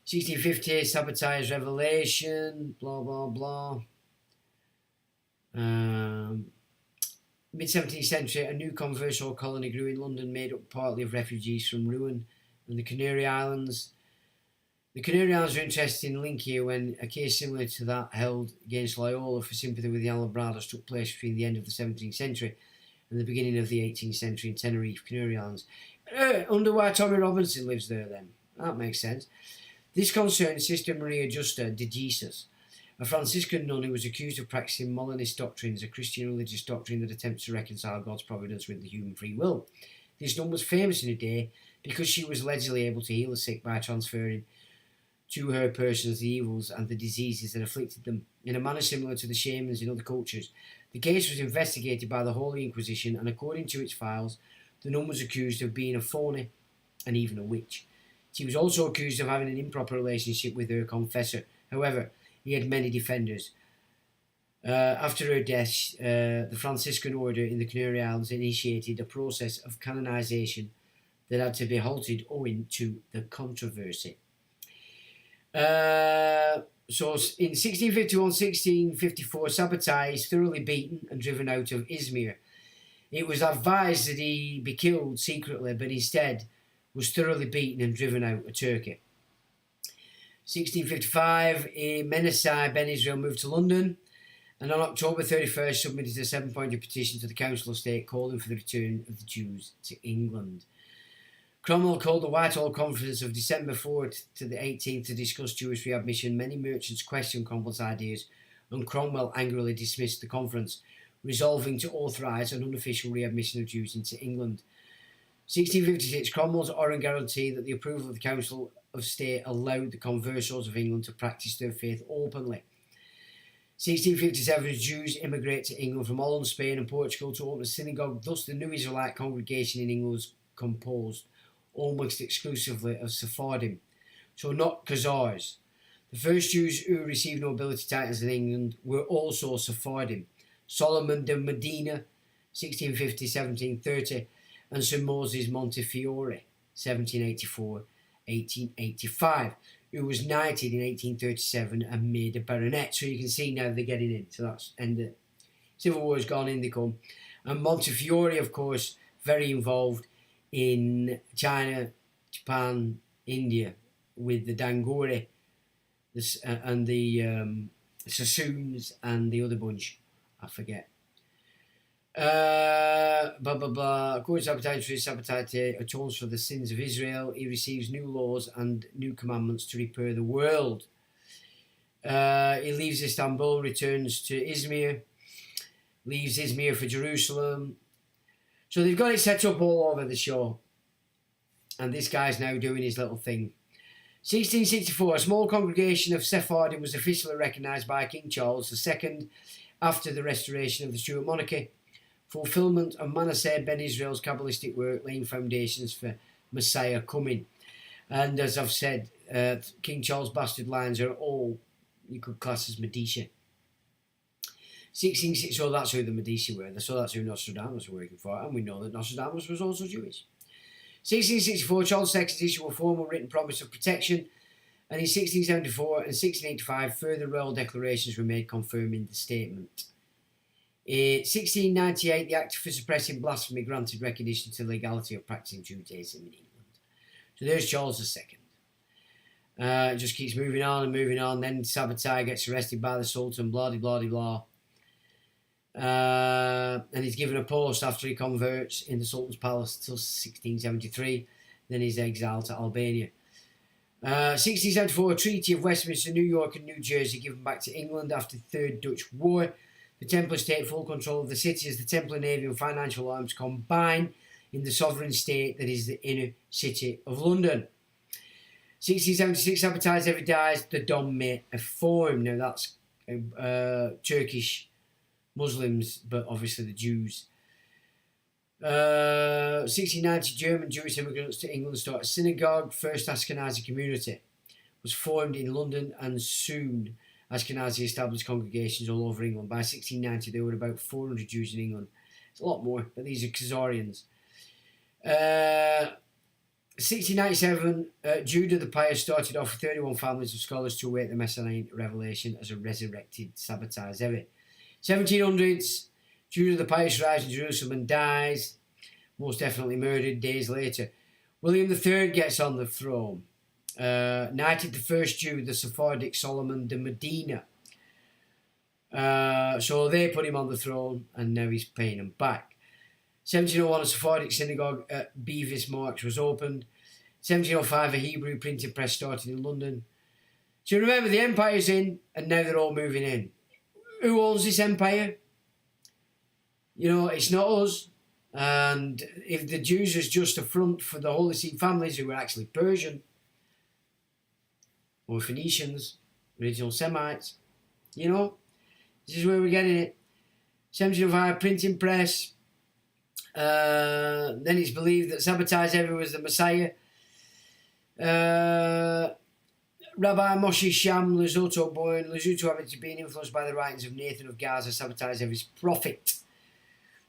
[SPEAKER 1] 1650, sabotage revelation, blah blah blah. Mid-17th century, a new conversional colony grew in London, made up partly of refugees from Rouen and the Canary Islands. The Canary Islands were interested in link here when a case similar to that held against Loyola for sympathy with the Alumbrados took place between the end of the 17th century and the beginning of the 18th century in Tenerife, Canary Islands. Under why Tommy Robinson lives there then. That makes sense. This concerned Sister Maria Justa de Jesus, a Franciscan nun who was accused of practicing Molinist doctrines, a Christian religious doctrine that attempts to reconcile God's providence with the human free will. This nun was famous in her day because she was allegedly able to heal the sick by transferring to her persons the evils and the diseases that afflicted them, in a manner similar to the shamans in other cultures. The case was investigated by the Holy Inquisition, and according to its files, the nun was accused of being a phony and even a witch. She was also accused of having an improper relationship with her confessor. However, he had many defenders. After her death, the Franciscan order in the Canary Islands initiated a process of canonization that had to be halted owing to the controversy. So in 1651-1654, Sabbatai is thoroughly beaten and driven out of Izmir. It was advised that he be killed secretly, but instead was thoroughly beaten and driven out of Turkey. 1655, Menacer Ben Israel moved to London, and on October 31st submitted a 7-pointed petition to the Council of State calling for the return of the Jews to England. Cromwell called the Whitehall Conference of December 4th to the 18th to discuss Jewish readmission. Many merchants questioned Cromwell's ideas, and Cromwell angrily dismissed the conference, resolving to authorise an unofficial readmission of Jews into England. 1656, Cromwell's Oran guarantee that the approval of the Council of State allowed the conversos of England to practice their faith openly. 1657, Jews immigrate to England from Holland, Spain and Portugal to open a synagogue. Thus the new Israelite congregation in England was composed almost exclusively of Sephardim, so not Khazars. The first Jews who received nobility titles in England were also Sephardim: Solomon de Medina, 1650-1730, and Sir Moses Montefiore, 1784-1885, who was knighted in 1837 and made a baronet. So you can see now they're getting in. So that's end of Civil War has gone in, they come. And Montefiore, of course, very involved in China, Japan, India, with the Dangori and the Sassoons and the other bunch, I forget. Blah blah blah. According to sabotage atones for the sins of Israel. He receives new laws and new commandments to repair the world. He leaves Istanbul, returns to Izmir, leaves Izmir for Jerusalem. So they've got it set up all over the show. And this guy's now doing his little thing. 1664, a small congregation of Sephardim was officially recognised by King Charles II after the restoration of the Stuart monarchy. Fulfilment of Manasseh ben Israel's Kabbalistic work, laying foundations for Messiah coming. And as I've said, King Charles' bastard lines are all you could class as Medici. 1660, so that's who the Medici were. So that's who Nostradamus were working for. And we know that Nostradamus was also Jewish. 1664, Charles II issued a formal written promise of protection, and in 1674 and 1685 further royal declarations were made confirming the statement. In 1698, the Act for Suppressing Blasphemy granted recognition to the legality of practicing Judaism in England. So there's Charles II. It just keeps moving on and moving on. Then Sabbatai gets arrested by the Sultan, blah, blah, blah, blah. And he's given a post after he converts in the Sultan's palace till 1673. Then he's exiled to Albania. 1674, a Treaty of Westminster, New York and New Jersey given back to England after the Third Dutch War. The Templar state full control of the city as the Templar navy and financial arms combine in the sovereign state that is the inner city of London. 1676, Sabbatai Zevi dies, the Dom may form. Now that's Turkish Muslims, but obviously the Jews. 1690, German Jewish immigrants to England start a synagogue. First Ashkenazi community was formed in London, and soon Ashkenazi established congregations all over England. By 1690, there were about 400 Jews in England. It's a lot more, but these are Khazarians. 1697, Judah the Pious started off with 31 families of scholars to await the Messianic revelation as a resurrected Sabbatai Zevi. 1700s, Judah the Pious arrives in Jerusalem and dies, most definitely murdered days later. William III gets on the throne, knighted the first Jew, the Sephardic Solomon de Medina. So they put him on the throne, and now he's paying them back. 1701, a Sephardic synagogue at Bevis Marks was opened. 1705, a Hebrew printing press started in London. So remember, the empire's in, and now they're all moving in. Who owns this empire? You know, it's not us. And if the Jews is just a front for the Holy See families who were actually Persian or Phoenicians, original Semites, you know, this is where we're getting it. 1705, printing press. Then it's believed that Sabbatai Zevi was the Messiah. Rabbi Moshe Sham Lesotho born, Lesotho having to be influenced by the writings of Nathan of Gaza, Sabbatai Zevi's prophet.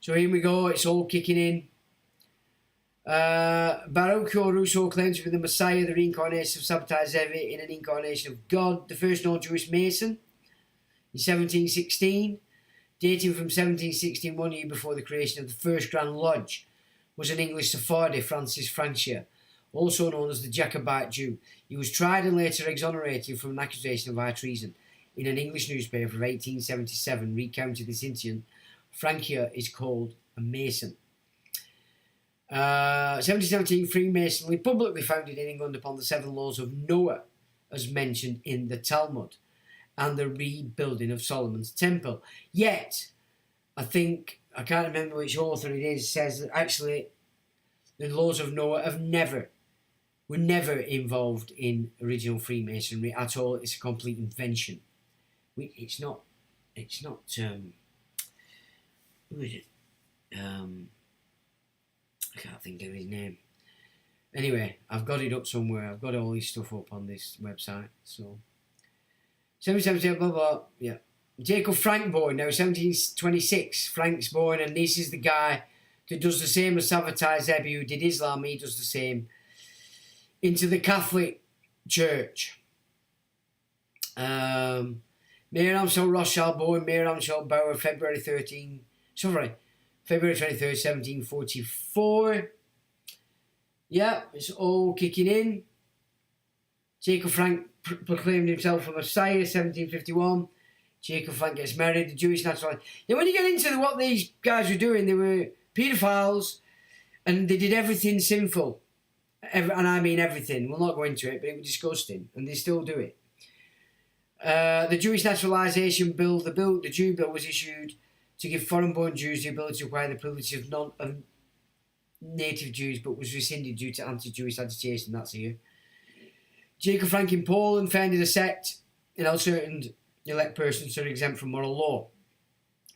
[SPEAKER 1] So here we go, it's all kicking in. Baruch Rousseau claims to be the Messiah, the reincarnation of Sabbatai Zevi in an incarnation of God, the first known Jewish Mason in 1716. Dating from 1716, 1 year before the creation of the first Grand Lodge, was an English Sephardi, Francis Francia, also known as the Jacobite Jew. He was tried and later exonerated from an accusation of high treason. In an English newspaper of 1877 recounted this incident, Francia is called a Mason. 1717, Freemasonry publicly founded in England upon the 7 laws of Noah, as mentioned in the Talmud, and the rebuilding of Solomon's temple. Yet, I think, I can't remember which author it is, says that actually the laws of Noah were never involved in original Freemasonry at all. It's a complete invention. It's not, who is it? I can't think of his name. Anyway, I've got it up somewhere. I've got all this stuff up on this website, so... 1777, blah, blah, yeah. Jacob Frank born, now 1726, Frank's born, and this is the guy that does the same as Sabbatai Zevi, who did Islam, he does the same, into the Catholic Church. Mayer Amschel Rothschild born, Mayer Amschel Bauer, February 23rd, 1744. Yeah, it's all kicking in. Jacob Frank proclaimed himself a Messiah, 1751. Jacob Frank gets married, the Jewish national. Now, when you get into what these guys were doing, they were paedophiles, and they did everything sinful. And I mean everything. We'll not go into it, but it was disgusting, and they still do it. The Jewish Naturalisation Bill, the Jew Bill, was issued to give foreign-born Jews the ability to acquire the privileges of native Jews, but was rescinded due to anti-Jewish agitation. That's here. Jacob Frank in Poland founded a sect and held certain elect persons are exempt from moral law.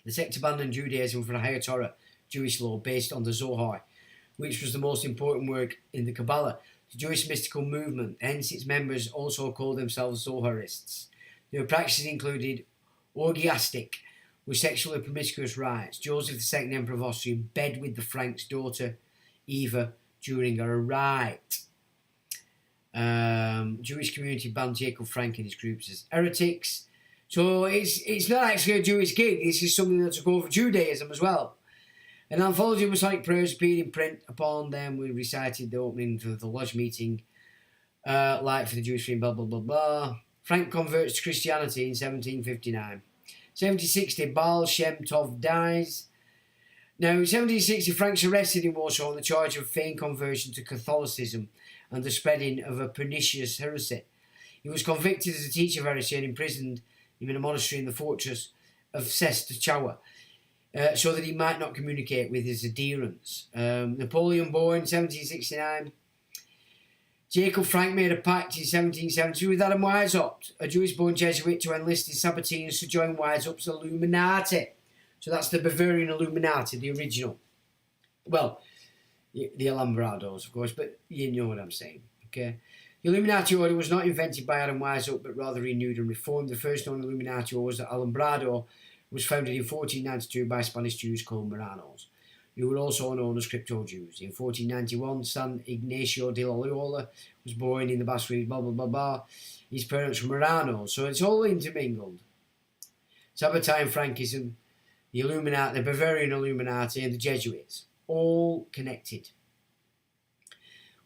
[SPEAKER 1] The sect abandoned Judaism for a higher Torah, Jewish law, based on the Zohar, which was the most important work in the Kabbalah, the Jewish mystical movement. Hence, its members also called themselves Zoharists. Their practices included orgiastic, with sexually promiscuous rites. Joseph II, Emperor of Austria, in bed with the Frank's daughter, Eva, during a rite. Jewish community banned Jacob Frank and his groups as heretics. So it's not actually a Jewish gig. This is something that took over Judaism as well. An anthology of Masonic prayers appeared in print. Upon them, we recited the opening of the lodge meeting, light for the Jewish freedom, blah, blah, blah, blah. Frank converts to Christianity in 1759. 1760, Baal Shem Tov dies. Now, in 1760, Frank's arrested in Warsaw on the charge of feigned conversion to Catholicism and the spreading of a pernicious heresy. He was convicted as a teacher of heresy and imprisoned in a monastery in the fortress of Czestochowa, so that he might not communicate with his adherents. Napoleon born in 1769. Jacob Frank made a pact in 1772 with Adam Weishaupt, a Jewish-born Jesuit, to enlist his Sabbateans to join Weishaupt's Illuminati. So that's the Bavarian Illuminati, the original. Well, the Alumbrados, of course, but you know what I'm saying, okay? The Illuminati order was not invented by Adam Weishaupt, but rather renewed and reformed. The first known Illuminati order, the Alumbrado, was founded in 1492 by Spanish Jews called Marranos, who were also known as crypto Jews. In 1491, San Ignacio de Loyola was born in the Basque region, blah, blah, blah, blah. His parents were Marranos, so it's all intermingled. Sabbatean Frankism, the Illuminati, the Bavarian Illuminati, and the Jesuits, all connected.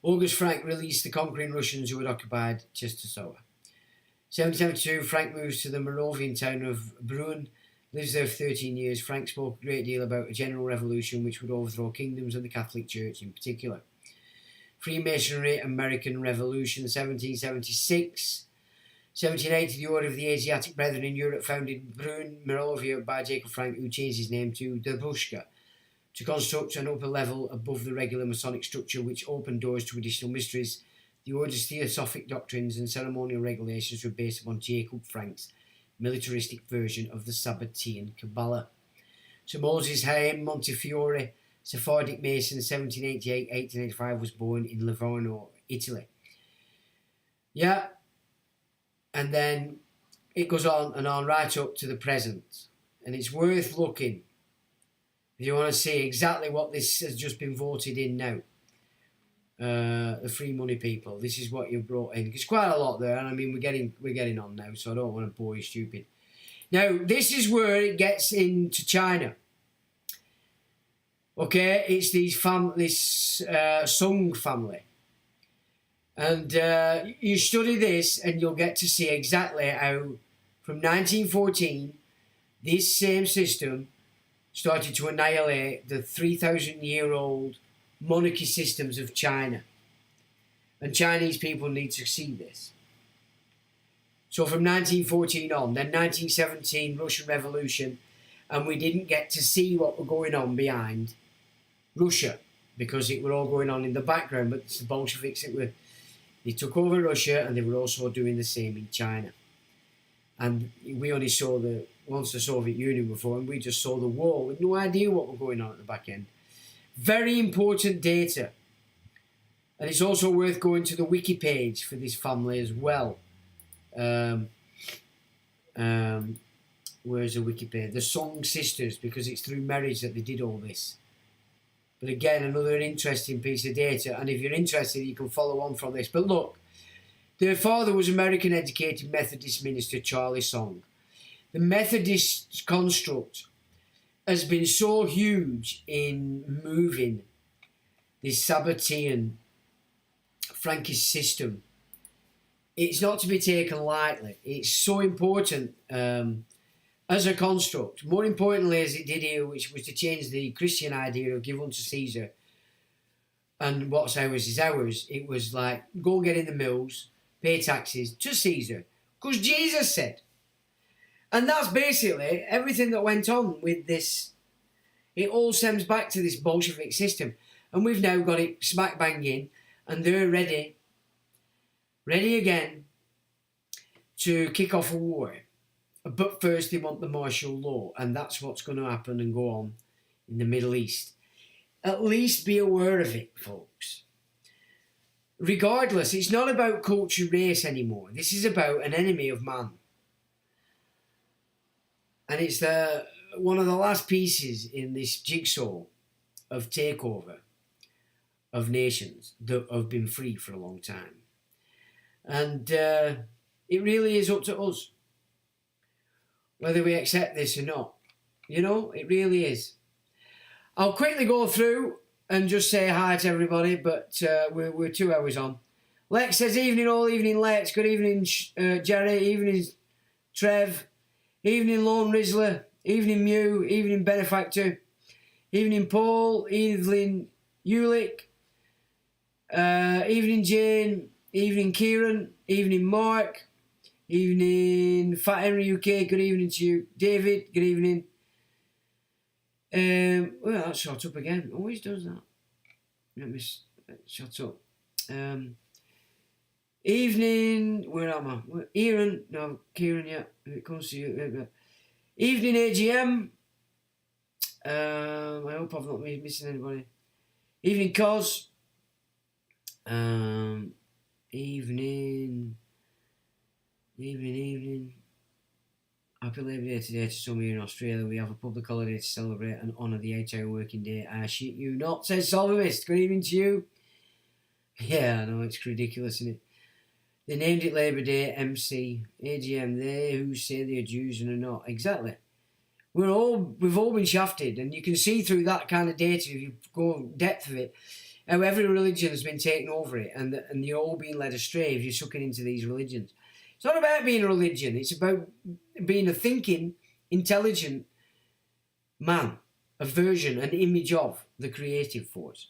[SPEAKER 1] August Frank released the conquering Russians who had occupied Czestochowa. 1772, Frank moves to the Moravian town of Brunn, lives there for 13 years. Frank spoke a great deal about a general revolution which would overthrow kingdoms and the Catholic Church in particular. Freemasonry, American Revolution, 1776. 1780, the Order of the Asiatic Brethren in Europe, founded in Brunn, Moravia, by Jacob Frank, who changed his name to Dobrushka, to construct an upper level above the regular Masonic structure which opened doors to additional mysteries. The Order's theosophic doctrines and ceremonial regulations were based upon Jacob Frank's militaristic version of the Sabbatean Kabbalah. Sir Moses Haim Montefiore, Sephardic Mason, 1788-1885, was born in Livorno, Italy. Yeah, and then it goes on and on right up to the present. And it's worth looking if you want to see exactly what this has just been voted in now. The free money people. This is what you've brought in. There's quite a lot there, and I mean we're getting on now, so I don't want to bore you stupid. Now this is where it gets into China. Okay, it's this Sung family, and you study this, and you'll get to see exactly how, from 1914, this same system started to annihilate the 3,000-year-old monarchy systems of China. And Chinese people need to see this. So from 1914 on, then 1917, Russian Revolution, and we didn't get to see what was going on behind Russia, because it were all going on in the background, but it's the Bolsheviks they took over Russia, and they were also doing the same in China. And we only saw once the Soviet Union were formed, we just saw the war with no idea what was going on at the back end. Very important data. And it's also worth going to the wiki page for this family as well. Where's the wiki page? The Song sisters, because it's through marriage that they did all this. But again, another interesting piece of data. And if you're interested, you can follow on from this. But look, their father was American-educated Methodist minister Charlie Song. The Methodist construct has been so huge in moving this Sabbatean Frankist system. It's not to be taken lightly. It's so important as a construct, more importantly as it did here, which was to change the Christian idea of give unto Caesar and what's ours is ours. It was like, go get in the mills, pay taxes to Caesar, because Jesus said. And that's basically everything that went on with this. It all stems back to this Bolshevik system. And we've now got it smack bang in, and they're ready again to kick off a war. But first they want the martial law, and that's what's going to happen and go on in the Middle East. At least be aware of it, folks. Regardless, it's not about culture race anymore. This is about an enemy of man. And it's one of the last pieces in this jigsaw of takeover of nations that have been free for a long time. And it really is up to us whether we accept this or not. You know, it really is. I'll quickly go through and just say hi to everybody, but we're 2 hours on. Lex says, evening all, evening Lex, good evening Jerry, evening Trev, evening Lone Rizzler, evening Mew, evening Benefactor, evening Paul, evening Ulick, evening Jane, evening Kieran, evening Mark, evening Fat Henry UK, good evening to you. David, good evening. Well, that's shut up again. Always does that. Let me shut up. Evening, where am I? Kieran, no, Kieran, yeah. If it comes to you. Evening AGM. I hope I've not missing anybody. Evening Cos. Evening. Happy Labour Day today to some of you in Australia. We have a public holiday to celebrate and honour the 8-hour working day. I shit you not, says Solvimist. Good evening to you. Yeah, I know, it's ridiculous, isn't it? They named it Labour Day, MC, AGM, they who say they're Jews and are not. Exactly. We've all been shafted, and you can see through that kind of data, if you go depth of it, how every religion has been taken over it, and you're all being led astray if you're sucking into these religions. It's not about being a religion, it's about being a thinking, intelligent man, a version, an image of the creative force.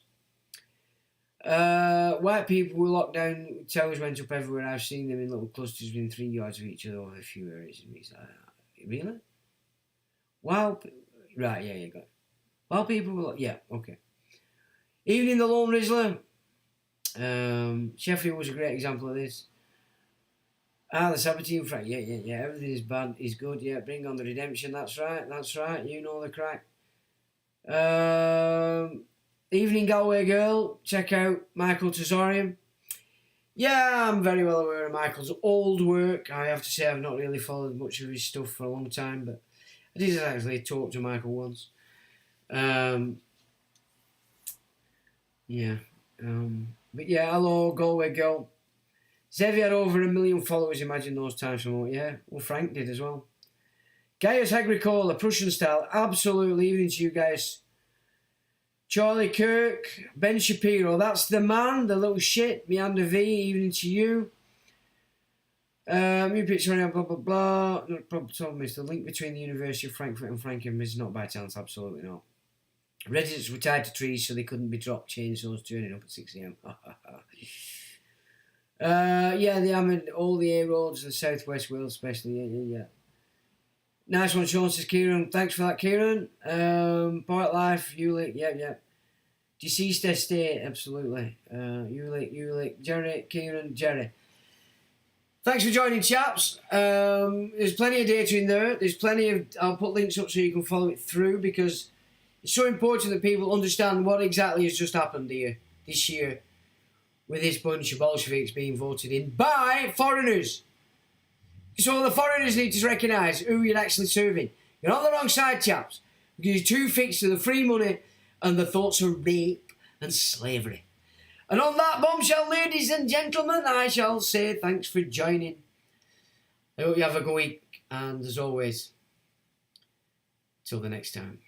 [SPEAKER 1] White people were locked down, towers went up everywhere. I've seen them in little clusters within 3 yards of each other over a few areas. And he's like, really? Right, yeah, you got it. While people were yeah, okay. Evening the Lone Rizzler. Sheffield was a great example of this. The Sabatine Frank, yeah, everything is bad, is good, yeah, bring on the redemption, that's right, you know the crack. Evening Galway Girl, check out Michael Tesorium. Yeah, I'm very well aware of Michael's old work. I have to say I've not really followed much of his stuff for a long time, but I did actually talk to Michael once. But yeah, hello Galway Girl. Xavier had over 1 million followers, imagine those times from what, yeah. Well, Frank did as well. Gaius Agricola, Prussian style, absolutely, evening to you guys. Charlie Kirk, Ben Shapiro, that's the man, the little shit. Meander V, evening to you. New picture on blah blah blah. No problem told me the link between the University of Frankfurt and Frankenham is not by chance, absolutely not. Residents were tied to trees so they couldn't be dropped, chainsaws turning up at 6 AM. Yeah, they hammered all the A roads in South West Wales, especially. Yeah. Nice one, Sean, says Kieran. Thanks for that, Kieran. Part Life, Ulick, yeah. Deceased Estate, absolutely. Ulick, Jerry, Kieran, Jerry. Thanks for joining, chaps. There's plenty of data in there. There's plenty of. I'll put links up so you can follow it through because it's so important that people understand what exactly has just happened here this year with this bunch of Bolsheviks being voted in by foreigners. So the foreigners need to recognise who you're actually serving. You're on the wrong side, chaps, because you're too fixed to the free money and the thoughts of rape and slavery. And on that bombshell, ladies and gentlemen, I shall say thanks for joining. I hope you have a good week, and as always, till the next time.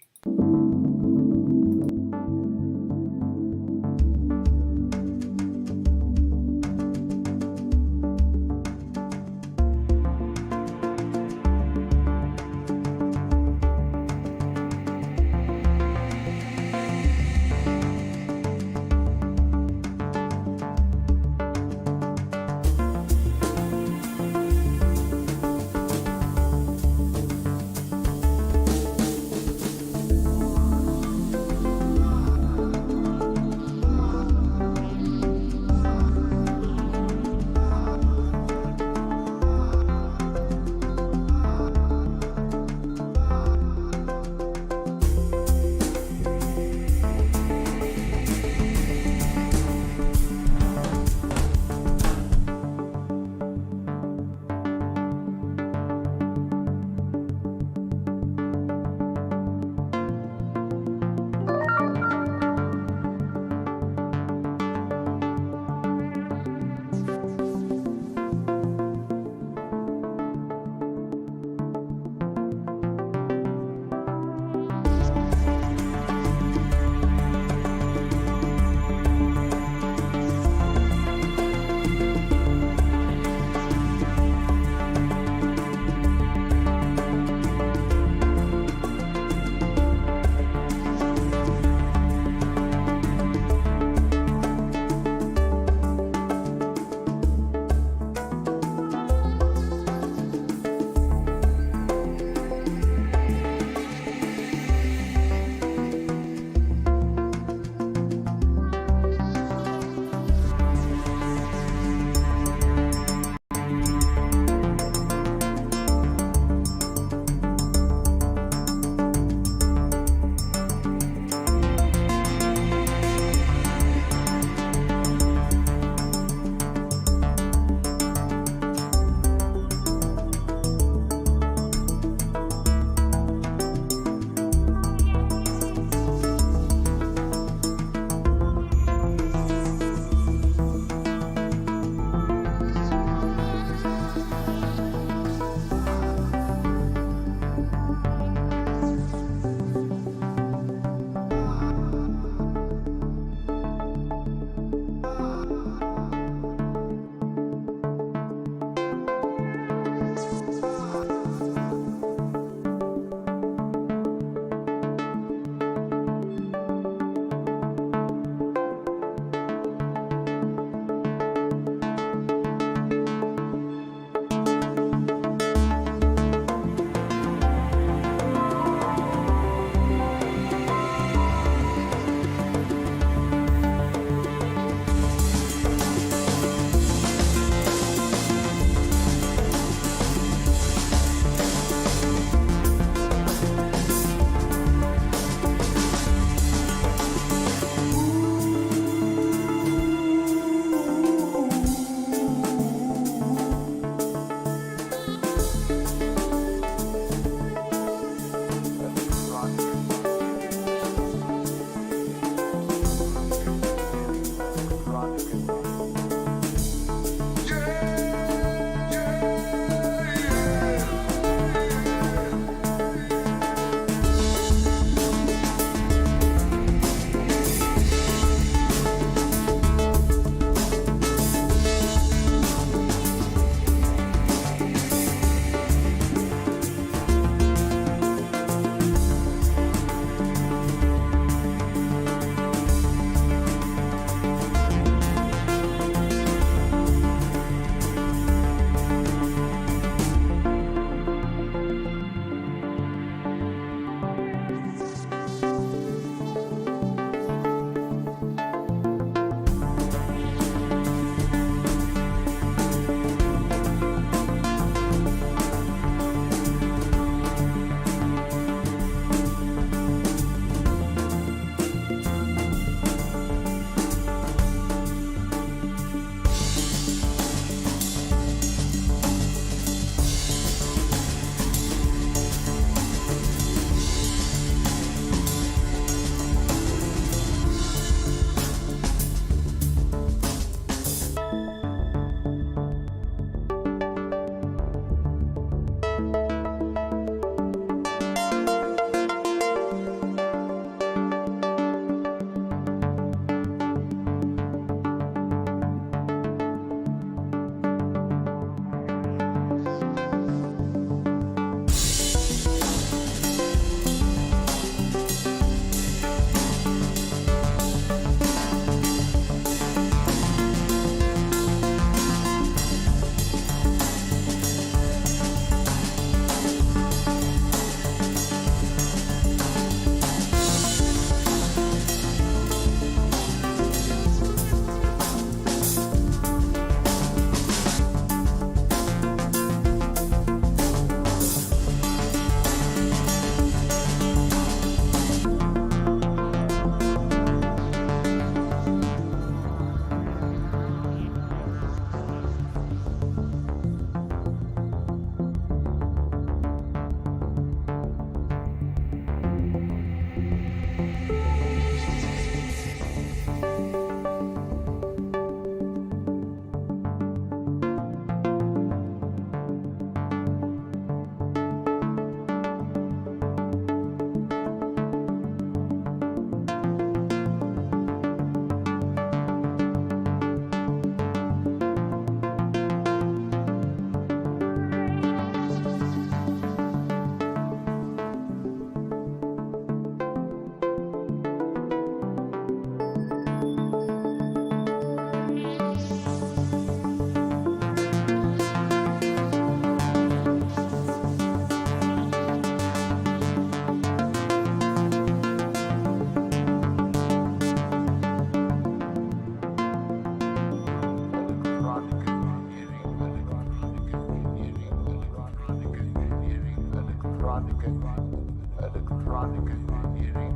[SPEAKER 2] electronic engineering,